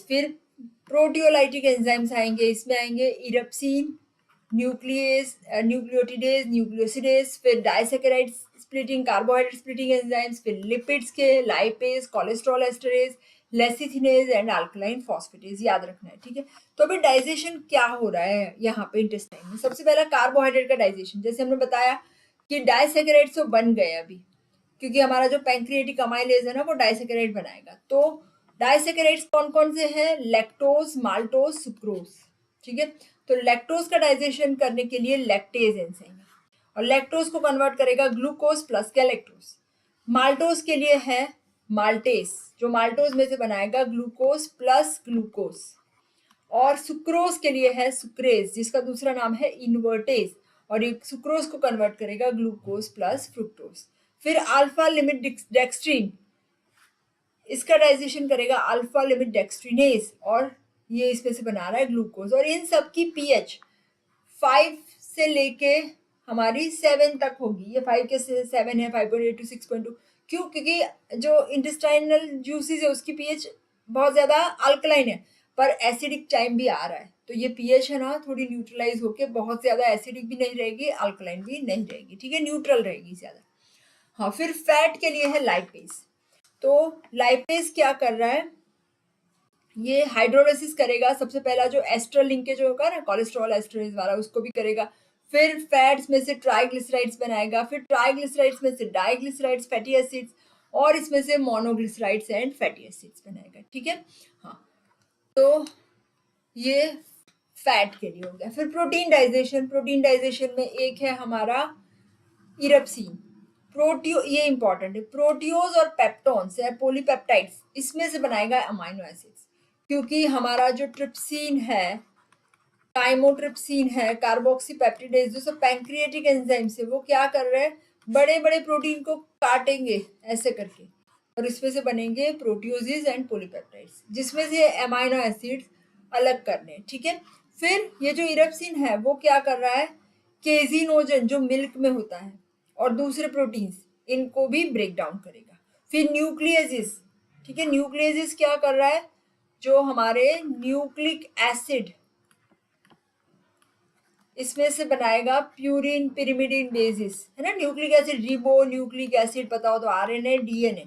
फिर प्रोटियोलाइटिक एंजाइम्स आएंगे, इसमें आएंगे इरप्सिन, न्यूक्लियस, न्यूक्लियोटिडेज, न्यूक्लियोसिडेज। फिर disaccharide splitting, carbohydrate splitting enzymes. फिर लिपिड्स के lipase, cholesterol esterase, lecithinase and alkaline phosphatase, याद रखना है। ठीक है, तो अभी डाइजेशन क्या हो रहा है यहाँ पे इंटेस्टाइन में, सबसे पहला कार्बोहाइड्रेट का डाइजेशन, जैसे हमने बताया कि डाइसैकेराइड तो बन गए अभी, क्योंकि हमारा जो पैंक्रियाटिक अमाइलेज है ना वो डाइसैकेराइड बनाएगा। तो डाइसैकेराइड्स कौन कौन से हैं, लैक्टोज, माल्टोज, सुक्रोज। ठीक है, तो लैक्टोज का डाइजेशन करने के लिए लैक्टेज एंजाइम है, और लैक्टोज को कन्वर्ट करेगा ग्लूकोज प्लस गैलेक्टोज। माल्टोज के लिए है माल्टेज, जो माल्टोज में से बनाएगा ग्लूकोज प्लस ग्लूकोज। और सुक्रोज के लिए है सुक्रेज, जिसका दूसरा नाम है इन्वर्टेज, और ये सुक्रोज को कन्वर्ट करेगा ग्लूकोज प्लस फ्रुक्टोज। फिर अल्फा लिमिट डेक्स्ट्रीन, इसका डाइजेशन करेगा अल्फा लिमिट डेक्स्ट्रीनेज, और ये इसमें से बना रहा है ग्लूकोज। और इन सब की पीएच 5 से लेके हमारी 7 तक होगी, ये 5 के 7 है, 5.8 to 6.2। क्यों, क्योंकि जो इंटेस्टाइनल जूसेस है उसकी पीएच बहुत ज़्यादा अल्कलाइन है, पर एसिडिक टाइम भी आ रहा है, तो ये पीएच है ना थोड़ी न्यूट्रलाइज होके बहुत ज़्यादा एसिडिक भी नहीं रहेगी, अल्कलाइन भी नहीं रहेगी। ठीक है, न्यूट्रल रहेगी ज़्यादा। हाँ, फिर फैट के लिए है लाइपेज, तो लाइपेज क्या कर रहा है, ये हाइड्रोलाइसिस करेगा। सबसे पहला जो एस्टर लिंकेज होगा ना कोलेस्ट्रॉल एस्टरेज वाला, उसको भी करेगा। फिर फैट्स में से ट्राइग्लिसराइड्स बनाएगा, फिर ट्राइग्लिसराइड्स में से डाइग्लिसराइड्स, फैटी एसिड्स, और इसमें से मोनोग्लिसराइड्स एंड फैटी एसिड्स बनाएगा। ठीक है, हाँ, तो ये फैट के लिए हो गया। फिर प्रोटीन डाइजेशन, प्रोटीन डाइजेशन में एक है हमारा इरप्सिन, प्रोटियो, ये इंपॉर्टेंट है, प्रोटियोज और पेप्टोन्स है पॉलीपेप्टाइड्स, इसमें से बनाएगा अमाइनो एसिड्स। क्योंकि हमारा जो ट्रिप्सिन है, टाइमोट्रिप्सिन है, कार्बोक्सीपेप्टिडेज, जो सब पैंक्रियाटिक एंजाइम्स है, वो क्या कर रहे हैं, बड़े बड़े प्रोटीन को काटेंगे ऐसे करके, और इसमें से बनेंगे प्रोटियोजेज एंड पॉलीपेप्टाइड्स, जिसमें से अमाइनो एसिड्स अलग करने। ठीक है, फिर ये जो इरप्सिन है वो क्या कर रहा है, केजिनोजन जो मिल्क में होता है और दूसरे प्रोटीन्स, इनको भी ब्रेक डाउन करेगा। फिर न्यूक्लियसिस, ठीक है, न्यूक्लियसिस क्या कर रहा है, जो हमारे न्यूक्लिक एसिड, इसमें से बनाएगा प्यूरिन पिरिमिडिन बेसिस, है ना, nucleic acid, ribo nucleic acid, पता हो तो आरएनए डीएनए,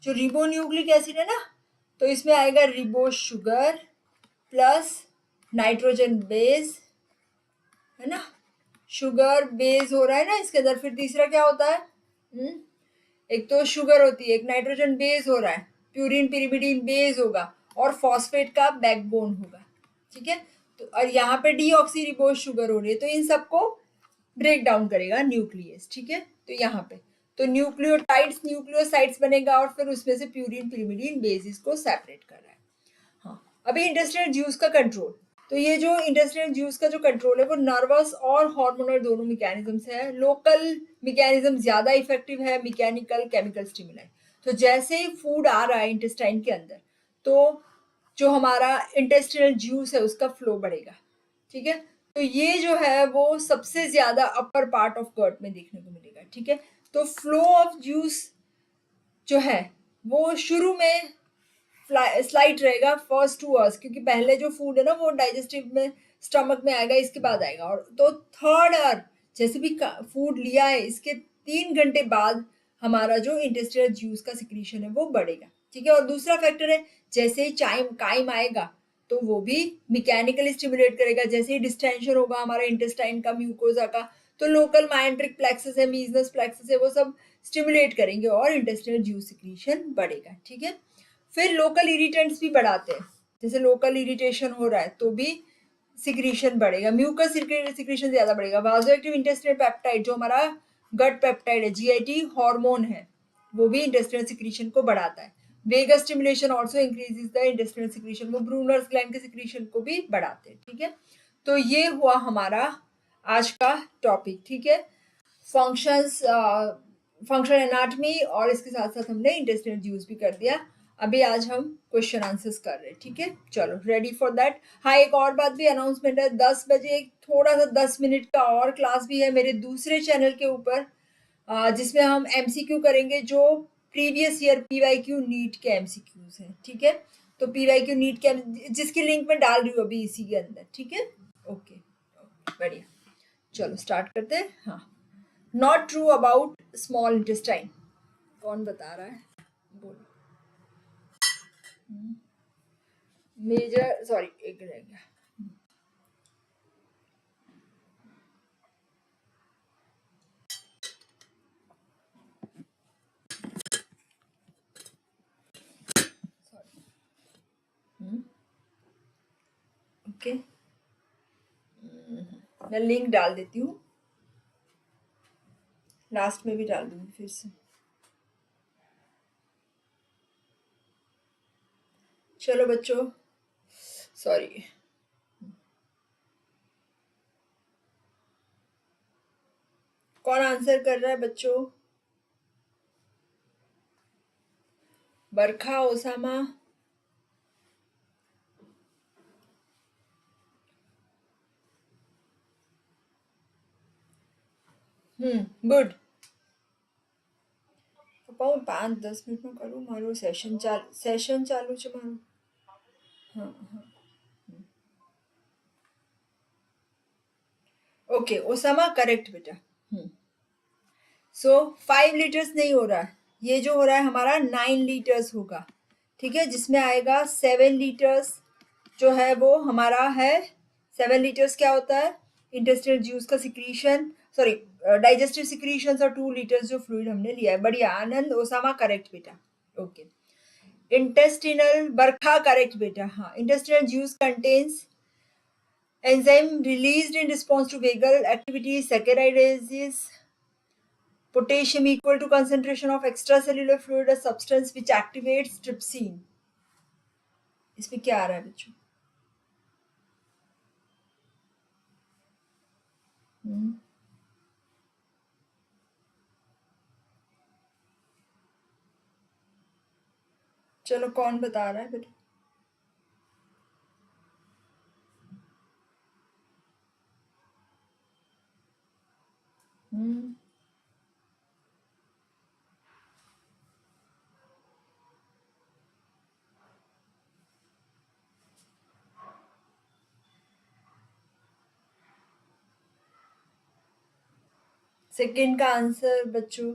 जो रिबो न्यूक्लिक एसिड है ना, तो इसमें आएगा ribo sugar plus nitrogen base है ना, शुगर बेस हो रहा है ना इसके अंदर। फिर तीसरा क्या होता है, एक तो शुगर होती है, एक नाइट्रोजन बेस हो रहा है, प्यूरिन पिरिमिडिन बेस होगा, और फॉस्फेट का बैकबोन होगा, ठीक है। तो और यहाँ पे डीऑक्सीरिबोज शुगर हो रही है, तो इन सबको ब्रेक डाउन करेगा न्यूक्लियस, ठीक है। तो यहाँ पे तो न्यूक्लियोटाइड्स न्यूक्लियोसाइड्स बनेगा, और फिर उसमें से प्यूरिन पिरिमिडिन बेस इसको सेपरेट कर रहा है। हाँ, अभी इंटेस्टाइनल ज्यूस का कंट्रोल। तो ये जो इंटेस्टाइनल ज्यूस का जो कंट्रोल है वो नर्वस और हार्मोनल दोनों मैकेनिज्म से है। लोकल मैकेनिज्म ज्यादा इफेक्टिव है, मैकेनिकल केमिकल स्टिमुलाई। तो जैसे ही फूड आ रहा है इंटेस्टाइन के अंदर, तो जो हमारा इंटेस्टाइनल ज्यूस है उसका फ्लो बढ़ेगा, ठीक है। तो ये जो है वो सबसे ज्यादा अपर पार्ट ऑफ गट में देखने को मिलेगा, ठीक है। तो फ्लो ऑफ ज्यूस जो है वो शुरू में स्लाइट रहेगा फर्स्ट 2 आवर्स, क्योंकि पहले जो फूड है ना वो डाइजेस्टिव में स्टमक में आएगा, इसके बाद आएगा। और तो थर्ड आवर जैसे भी फूड लिया है इसके 3 घंटे बाद हमारा जो इंटेस्टाइनल जूस का सिक्रीशन है वो बढ़ेगा, ठीक है। और दूसरा फैक्टर है, जैसे ही काइम आएगा तो वो भी मैकेनिकली स्टिमुलेट करेगा। जैसे ही डिस्टेंशन होगा हमारा इंटेस्टाइन का, म्यूकोजा का, तो लोकल माइंट्रिक प्लेक्सस है, मीजनस प्लेक्सस है, वो सब स्टिमुलेट करेंगे और इंटेस्टाइनल जूस सिक्रीशन बढ़ेगा, ठीक है। फिर लोकल इरिटेंट्स भी बढ़ाते हैं, जैसे लोकल इरिटेशन हो रहा है तो भी सिक्रीशन बढ़ेगा, म्यूकस सिक्रीशन ज्यादा बढ़ेगा। वाजोएक्टिव इंटेस्टाइनल पेप्टाइड जो हमारा गट पेप्टाइड है, जीआईटी हार्मोन है, वो भी इंटेस्टाइनल सिक्रीशन को बढ़ाता है। Vagus stimulation also increases the intestinal secretion, वो ब्रूनर्स ग्लैंड के सिक्रीशन को भी बढ़ाते हैं, ठीक है। तो ये हुआ हमारा आज का टॉपिक, ठीक है। फंक्शंस, फंक्शनल एनाटमी, और इसके साथ साथ हमने इंटेस्टाइनल ज्यूस भी कर दिया। अभी आज हम क्वेश्चन आंसर्स कर रहे हैं, ठीक है। चलो रेडी फॉर दैट। हाँ, एक और बात भी अनाउंसमेंट है, 10 बजे एक थोड़ा सा 10 मिनट का और क्लास भी है मेरे दूसरे चैनल के ऊपर, जिसमें हम एमसीक्यू करेंगे जो प्रीवियस ईयर पीवाईक्यू नीट के एमसीक्यूज हैं, ठीक है। तो पीवाईक्यू नीट के जिसकी लिंक मैं डाल रही हूँ अभी इसी के अंदर, ठीक है। ओके, बढ़िया, चलो स्टार्ट करते हैं। हाँ, not true about small intestine, कौन बता रहा है, बोलो। मेजर, सॉरी एक रह गया। ओके, मैं लिंक डाल देती हूँ, लास्ट में भी डाल दूंगी फिर से। चलो बच्चों, सॉरी, कौन आंसर कर रहा है बच्चों? बरखा, ओसामा, गुड। पापा 5-10 मिनट में करूँ, मारो सेशन चालू છે મારું। हाँ हाँ, ओके ओसामा, करेक्ट बेटा। सो 5 लीटर्स नहीं हो रहा है, ये जो हो रहा है हमारा 9 लीटर्स होगा, ठीक है। जिसमें आएगा 7 लीटर्स जो है वो हमारा है। 7 लीटर्स क्या होता है, इंटेस्टाइनल जूस का सिक्रीशन, सॉरी डाइजेस्टिव सिक्रीशन, और 2 लीटर्स जो फ्लूइड हमने लिया है। बढ़िया आनंद, ओसामा करेक्ट बेटा। ओके, इंटेस्टिनल, बरखा करेक्ट बेटा। हाँ, intestinal juice contains enzyme released in response to vagal activity, saccharidases, potassium equal to concentration of extracellular fluid, a substance which activates trypsin। इसमें क्या आ रहा है बच्चों? चलो कौन बता रहा है बेटा? सेकंड का आंसर बच्चों,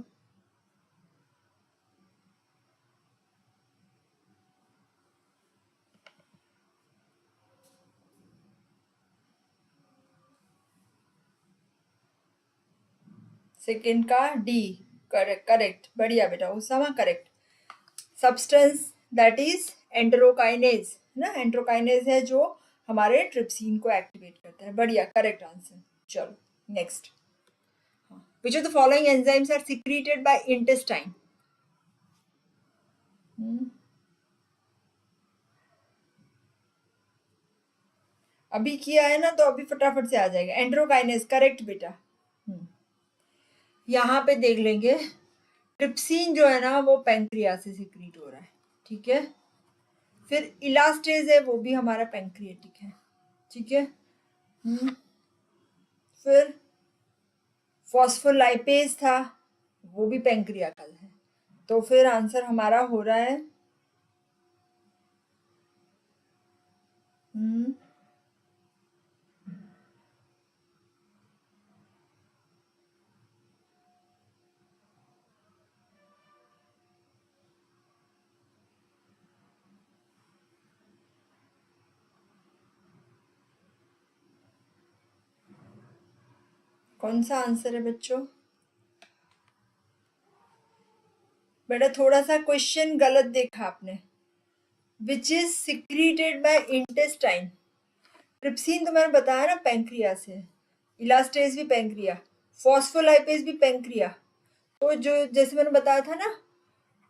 सेकंड का डी, करेक्ट करेक्ट, बढ़िया बेटा Usama, correct. Substance that is enterokinase, ना एंटेरोकाइनेज है जो हमारे ट्रिप्सिन को एक्टिवेट करता है, बढ़िया करेक्ट आंसर। चलो next, which of the following enzymes are secreted by intestine? अभी किया है ना तो अभी फटाफट से आ जाएगा। एंटेरोकाइनेज, करेक्ट बेटा। यहाँ पे देख लेंगे, ट्रिप्सिन जो है ना वो पैंक्रियास से सिक्रीट हो रहा है, ठीक है। फिर इलास्टेज है, वो भी हमारा पैंक्रियाटिक है, ठीक है। फिर फॉस्फोलाइपेज था, वो भी पैंक्रियाकल है। तो फिर आंसर हमारा हो रहा है कौन सा आंसर है बच्चों? बेटा थोड़ा सा क्वेश्चन गलत देखा आपने। Which is secreted by intestine, trypsin तो मैंने बताया ना पैंक्रिया से, इलास्टेज भी पैंक्रिया, फॉस्फोलाइपेज भी पैंक्रिया। तो जो जैसे मैंने बताया था ना,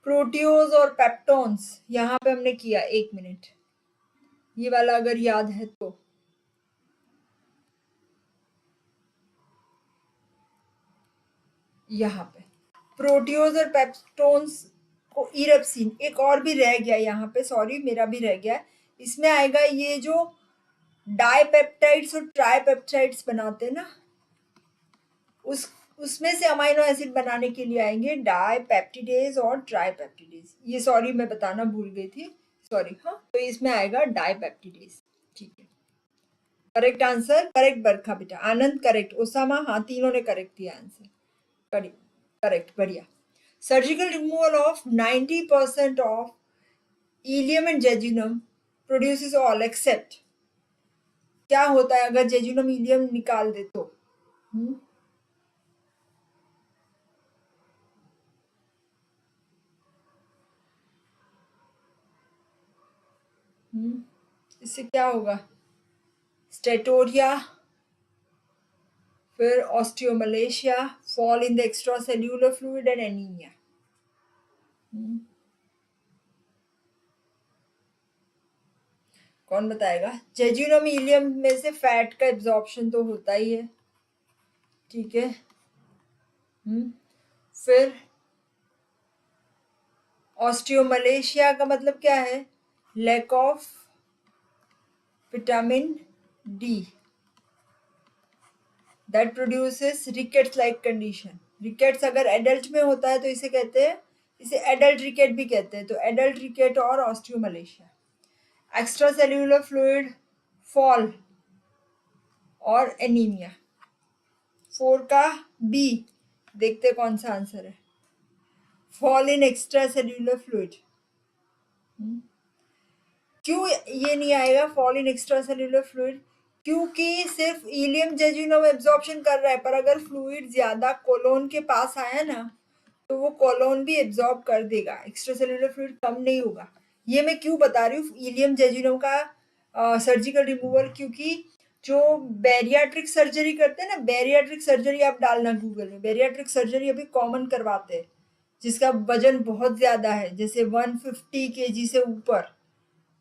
प्रोटियोज और पेप्टोन्स, यहाँ पे हमने किया। 1 मिनट, ये वाला अगर याद है तो। यहाँ पे प्रोटियोज और पेप्टोन्स को इरप्सिन, एक और भी रह गया यहाँ पे, सॉरी मेरा भी रह गया, इसमें आएगा ये जो डाइपेप्टाइड्स और ट्राइपेप्टाइड्स बनाते हैं ना, उसमें से अमाइनो एसिड बनाने के लिए आएंगे डाइपेप्टिडेज और ट्राइपेप्टिडेज। ये सॉरी मैं बताना भूल गई थी, सॉरी। हाँ, तो इसमें आएगा डाइपेप्टिडेज, ठीक है। करेक्ट आंसर, करेक्ट बरखा बेटा। आनंद करेक्ट, ओसामा, हाँ तीनों ने करेक्ट दिया आंसर, करेक्ट, बढ़िया। Surgical removal of 90% of ileum and jejunum produces all except, क्या होता है अगर जेजुनम इलियम निकाल दे तो? इससे क्या होगा? स्टेटोरिया, फिर osteomalacia, fall in the extra cellular fluid and anaemia. कौन बताएगा? जेजुनम इलियम में से फैट का एब्जॉर्प्शन तो होता ही है, ठीक है। फिर ऑस्टियोमलेशिया का मतलब क्या है? Lack of vitamin D that produces rickets like condition. Rickets अगर एडल्ट में होता है तो इसे कहते हैं, इसे एडल्ट रिकेट भी कहते हैं। तो एडल्ट रिकेट और osteomalacia. Extra cellular fluid, fall और एनीमिया। 4 का बी, देखते कौन सा आंसर है। Fall in extra cellular fluid. क्यों ये नहीं आएगा fall in extra cellular fluid? क्योंकि सिर्फ इलियम जेजुनम एब्जॉर्प्शन कर रहा है, पर अगर फ्लूइड ज्यादा कोलोन के पास आया ना तो वो कोलोन भी एब्जॉर्ब कर देगा, एक्स्ट्रा सेल्यूलर फ्लूइड कम नहीं होगा। ये मैं क्यों बता रही हूँ इलियम जेजुनम का सर्जिकल रिमूवल? क्योंकि जो बैरियाट्रिक सर्जरी करते हैं ना, बैरियाट्रिक सर्जरी आप डालना गूगल में, बैरियाट्रिक सर्जरी अभी कॉमन करवाते हैं जिसका वजन बहुत ज्यादा है, जैसे 150 kg से ऊपर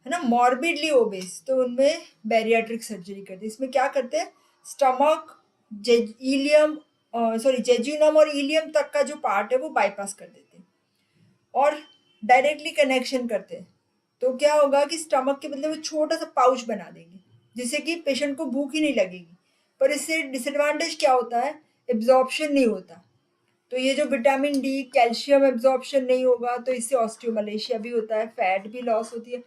है ना, मॉर्बिडली ओबेस, तो उनमें बैरियाट्रिक सर्जरी करते हैं। इसमें क्या करते हैं, स्टमक, इलियम, सॉरी जेजुनम और इलियम तक का जो पार्ट है वो बाईपास कर देते हैं और डायरेक्टली कनेक्शन करते हैं। तो क्या होगा कि स्टमक के बदले वो छोटा सा पाउच बना देंगे जिससे कि पेशेंट को भूख ही नहीं लगेगी। पर इससे डिसएडवांटेज क्या होता है, एब्जॉर्प्शन नहीं होता। तो ये जो विटामिन डी, कैल्शियम एब्जॉर्प्शन नहीं होगा तो इससे ऑस्टियोमलेशिया भी होता है, फैट भी लॉस होती है।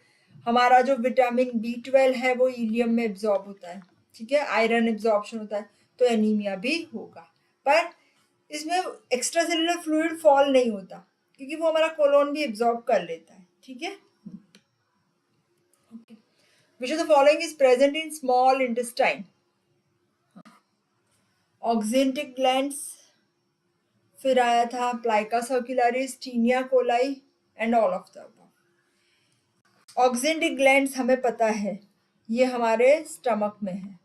हमारा जो विटामिन B12 है वो इलियम में एब्जॉर्ब होता है, ठीक है, आयरन एब्जॉर्प्शन होता है, तो एनीमिया भी होगा। पर इसमें एक्स्ट्रा सेलुलर फ्लूइड फॉल नहीं होता क्योंकि वो हमारा कोलोन भी एब्जॉर्ब कर लेता है, ठीक है। Which of the following is present in small intestine? Oxyntic glands, फिर आया था plicae circularis, taenia coli and all of the above. Oxyntic glands हमें पता है, ये हमारे स्टमक में है।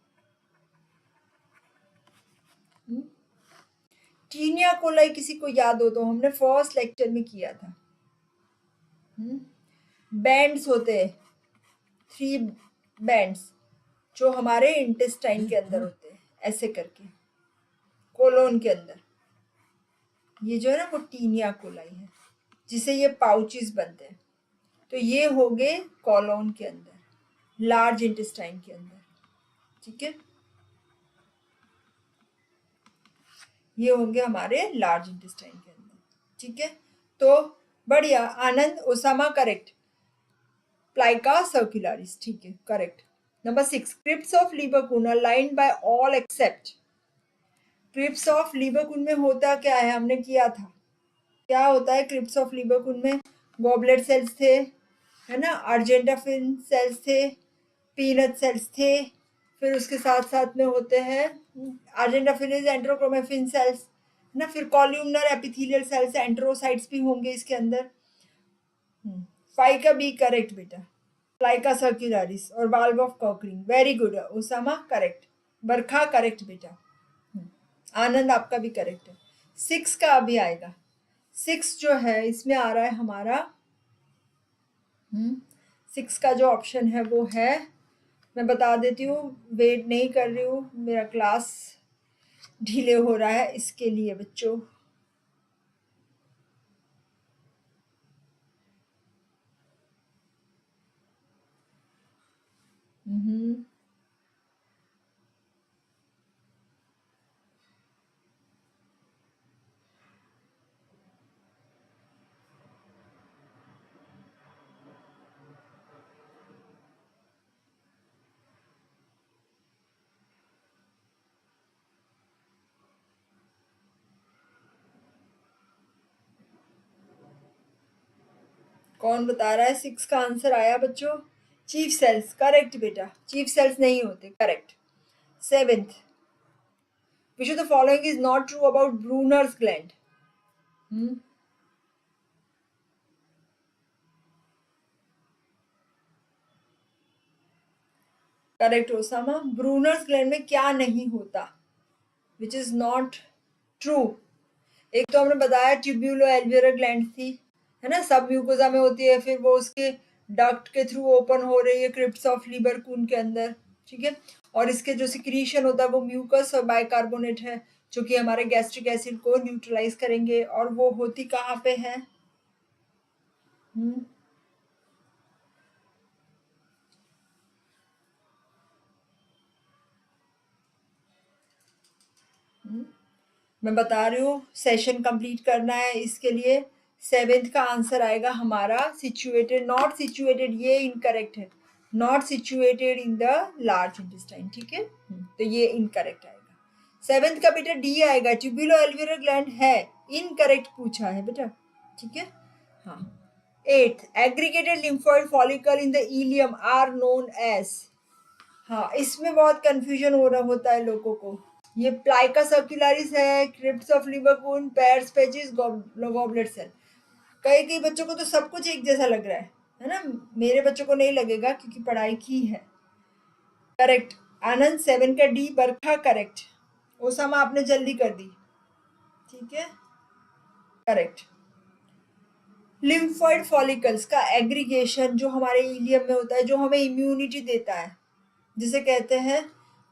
टीनिया कोलाई किसी को याद हो तो हमने फर्स्ट लेक्चर में किया था। बैंड्स होते हैं, 3 बैंड्स जो हमारे इंटेस्टाइन के अंदर होते हैं, ऐसे करके कोलोन के अंदर। ये जो है ना वो टीनिया कोलाई है, जिसे ये पाउचेस बनते हैं। तो ये हो गए कोलोन के अंदर, लार्ज इंटेस्टाइन के अंदर, ठीक है। ये होंगे हमारे लार्ज इंटेस्टाइन के अंदर, ठीक है। तो बढ़िया, आनंद, ओसामा करेक्ट, प्लाइका सर्कुलरिस, ठीक है, correct. Number 6, crypts of Lieberkuhn are lined by all except. Crypts of Lieberkuhn में होता क्या है, हमने किया था। क्या होता है क्रिप्स ऑफ लीबरकुन में? गॉबलेट सेल्स थे, है ना, अर्जेंटाफिन सेल्स थे, पीनट सेल्स थे, फिर उसके साथ साथ में होते हैं अर्जेंटाफिन एंट्रोक्रोमेफिन सेल्स, है ना, फिर कॉल्यूमनर एपिथेलियल सेल्स, एंट्रोसाइट्स भी होंगे इसके अंदर। 5 का बी करेक्ट बेटा, प्लाइका सर्कुलरिस और valve of Kerckring, very good. Osama correct, Barkha correct बेटा, आनंद आपका भी करेक्ट है। 6 का अभी आएगा। 6 जो है इसमें आ रहा है हमारा 6 का जो ऑप्शन है वो है, मैं बता देती हूँ, वेट नहीं कर रही हूँ, मेरा क्लास ढीले हो रहा है इसके लिए बच्चों। कौन बता रहा है 6 का आंसर आया बच्चों? चीफ सेल्स, करेक्ट बेटा, चीफ सेल्स नहीं होते, correct. 7th, which of the following is not true about Brunner's gland? Correct Osama, Brunner's gland में क्या नहीं होता, विच इज नॉट ट्रू? एक तो हमने बताया ट्यूब्यूलो एल्वियर ग्लैंड थी, है ना, सब म्यूकोजा में होती है, फिर वो उसके डक्ट के थ्रू ओपन हो रही है क्रिप्स ऑफ लीबरकुन के अंदर, ठीक है। और इसके जो सिक्रीशन होता है वो म्यूकस और बाइकार्बोनेट है, जो कि हमारे गैस्ट्रिक एसिड को न्यूट्रलाइज करेंगे, और वो होती कहाँ पे है? मैं बता रही हूँ, सेशन कंप्लीट करना है, इसके लिए 7th का आंसर आएगा हमारा सिचुएटेड, नॉट सिचुएटेड, ये इनकरेक्ट है, not situated in the large intestine, ठीक है, तो ये इनकरेक्ट आएगा। 7th का बेटा डी आएगा, ट्यूब्यूलो एल्वियर ग्लैंड है, इनकरेक्ट पूछा है बेटा, ठीक है। हाँ, 8th, aggregated lymphoid follicle in the ileum are known as. हाँ, इसमें बहुत कंफ्यूजन हो रहा होता है लोगों को। ये प्लाइका सर्कुलरिस है, crypts of Lieberkuhn, Peyer's patches, goblet cell. कई बच्चों को तो सब कुछ एक जैसा लग रहा है ना, मेरे बच्चों को नहीं लगेगा क्योंकि पढ़ाई की है। करेक्ट आनंद, 7 का डी, बरखा करेक्ट। ओसामा आपने जल्दी कर दी, ठीक है, करेक्ट। लिम्फोइड फॉलिकल्स का एग्रीगेशन जो हमारे इलियम में होता है, जो हमें इम्यूनिटी देता है, जिसे कहते हैं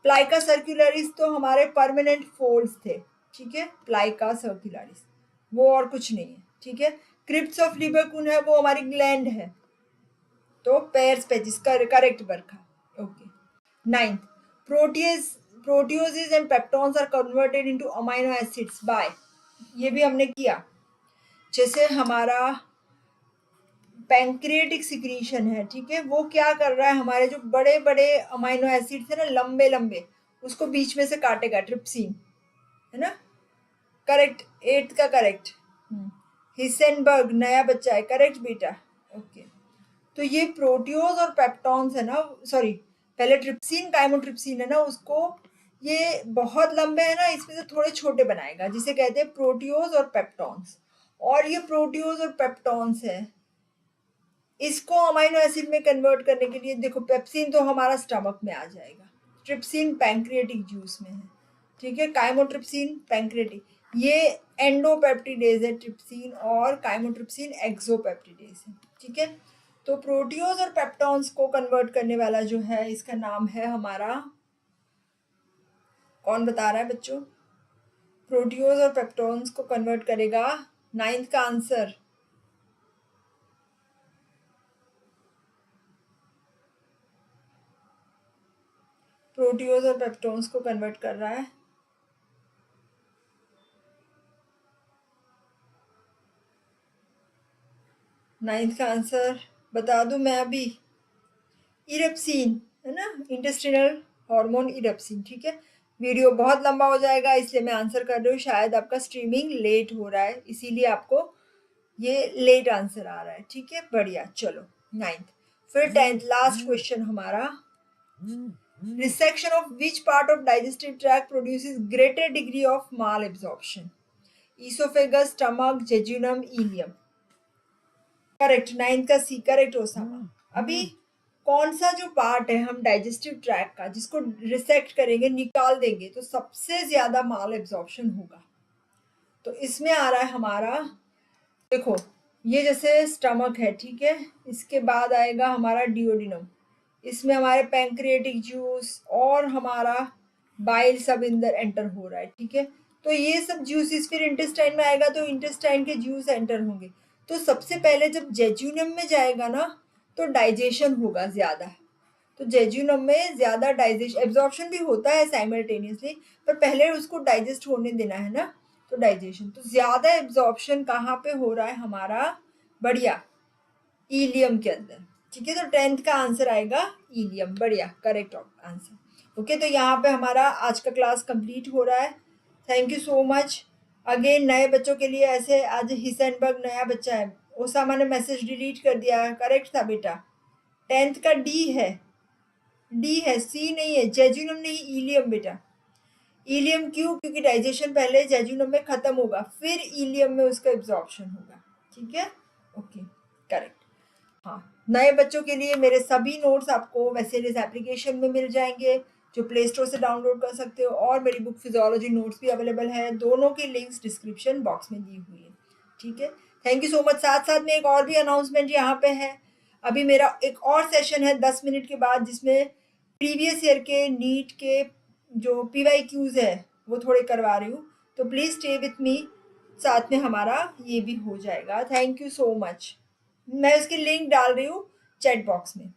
प्लाइका सर्कुलरिस, तो हमारे परमानेंट फोल्ड्स थे, ठीक है, प्लाइका सर्कुलरिस, वो और कुछ नहीं है, ठीक है। क्रिप्स ऑफ लीबरकुन है, वो हमारी ग्लैंड है, तो Peyer's patches, correct Barkha, okay. 9th, proteoses and peptones are converted into amino acids by, ये भी हमने किया। जैसे हमारा पैंक्रियाटिक सिक्रीशन है, ठीक है, वो क्या कर रहा है, हमारे जो बड़े बड़े अमाइनो एसिड्स है ना, लंबे लंबे, उसको बीच में से काटेगा, ट्रिप्सिन, है ना, करेक्ट। 8th का करेक्ट, हिसेनबर्ग नया बच्चा है, करेक्ट बेटा, ओके। तो ये प्रोटियोज और पेप्टॉन्स है ना, सॉरी, पहले ट्रिप्सिन काइमोट्रिप्सिन है ना, उसको ये बहुत लंबे हैं ना, इसमें से थोड़े छोटे बनाएगा, जिसे कहते हैं प्रोटियोज और पेप्टॉन्स। और ये प्रोटियोज और पेप्टॉन्स है, इसको अमाइनो एसिड में कन्वर्ट करने के लिए देखो, पेप्सिन तो हमारा स्टमक में आ जाएगा, ट्रिप्सिन पैंक्रियाटिक जूस में है, ठीक है, काइमोट्रिप्सिन पैंक्रियाटिक, ये एंडोपेप्टिडेज है ट्रिप्सिन, और काइमोट्रिप्सिन एक्सोपेप्टिडेज है, ठीक है। तो प्रोटियोज और पेप्टॉन्स को कन्वर्ट करने वाला जो है, इसका नाम है हमारा, कौन बता रहा है बच्चों? प्रोटियोज और पेप्टॉन्स को कन्वर्ट करेगा, 9th का आंसर, प्रोटियोज और पेप्टोन्स को कन्वर्ट कर रहा है। नाइन्थ का आंसर बता दूं मैं अभी, इरेप्सिन है ना, इंटेस्टिनल हार्मोन इरेप्सिन, ठीक है। वीडियो बहुत लंबा हो जाएगा, इसलिए मैं आंसर कर रही हूँ, शायद आपका स्ट्रीमिंग लेट हो रहा है, इसीलिए आपको ये लेट आंसर आ रहा है, ठीक है, बढ़िया। चलो 9th, फिर 10th लास्ट क्वेश्चन हमारा, resection of which part of digestive tract produces greater degree of malabsorption? Esophagus, stomach, jejunum, ileum. Correct, 9th का सी करेक्ट ओसामा। अभी कौन सा जो पार्ट है हम डाइजेस्टिव ट्रैक का, जिसको रिसेक्ट करेंगे, निकाल देंगे, तो सबसे ज्यादा माल एब्जॉर्प्शन होगा? तो इसमें आ रहा है हमारा, देखो ये जैसे स्टमक है, ठीक है, इसके बाद आएगा हमारा डिओडिनम, इसमें हमारे पैंक्रियाटिक जूस और हमारा बाइल सब अंदर एंटर हो रहा है, ठीक है। तो ये सब जूसेस फिर इंटेस्टाइन में आएगा, तो इंटेस्टाइन के जूस एंटर होंगे, तो सबसे पहले जब जेजुनम में जाएगा ना, तो डाइजेशन होगा ज़्यादा, तो जेजुनम में ज़्यादा डाइजेशन, एब्जॉर्प्शन भी होता है साइमल्टेनियसली, पर पहले उसको डाइजेस्ट होने देना है ना, तो डाइजेशन, तो ज़्यादा एब्जॉर्प्शन कहाँ पे हो रहा है हमारा, बढ़िया, इलियम के अंदर, ठीक है। तो 10th का आंसर आएगा इलियम, बढ़िया, करेक्ट आंसर। ओके, तो यहाँ पे हमारा आज का क्लास कंप्लीट हो रहा है। Thank you so much. Again नए बच्चों के लिए, ऐसे आज हिसेनबर्ग नया बच्चा है, ओसामा ने मैसेज डिलीट कर दिया, करेक्ट था बेटा, 10th का डी है, डी है, सी नहीं है, जेजुनम नहीं, इलियम बेटा। इलियम क्यों? क्योंकि डाइजेशन पहले जेजुनम में खत्म होगा, फिर इलियम में उसका एब्जॉर्प्शन होगा, ठीक है, ओके, करेक्ट। हाँ, नए बच्चों के लिए मेरे सभी नोट्स आपको वेसेलिस एप्लीकेशन में मिल जाएंगे, जो प्ले स्टोर से डाउनलोड कर सकते हो, और मेरी बुक फिजियोलॉजी नोट्स भी अवेलेबल है, दोनों की लिंक्स डिस्क्रिप्शन बॉक्स में दी हुई है, ठीक है। Thank you so much. साथ साथ में एक और भी अनाउंसमेंट यहाँ पे है, अभी मेरा एक और सेशन है 10 मिनट के बाद, जिसमें प्रीवियस ईयर के नीट के जो PYQs है वो थोड़े करवा रही हूँ, तो प्लीज़ स्टे विथ मी, साथ में हमारा ये भी हो जाएगा। Thank you so much. मैं उसकी लिंक डाल रही हूँ चैट बॉक्स में।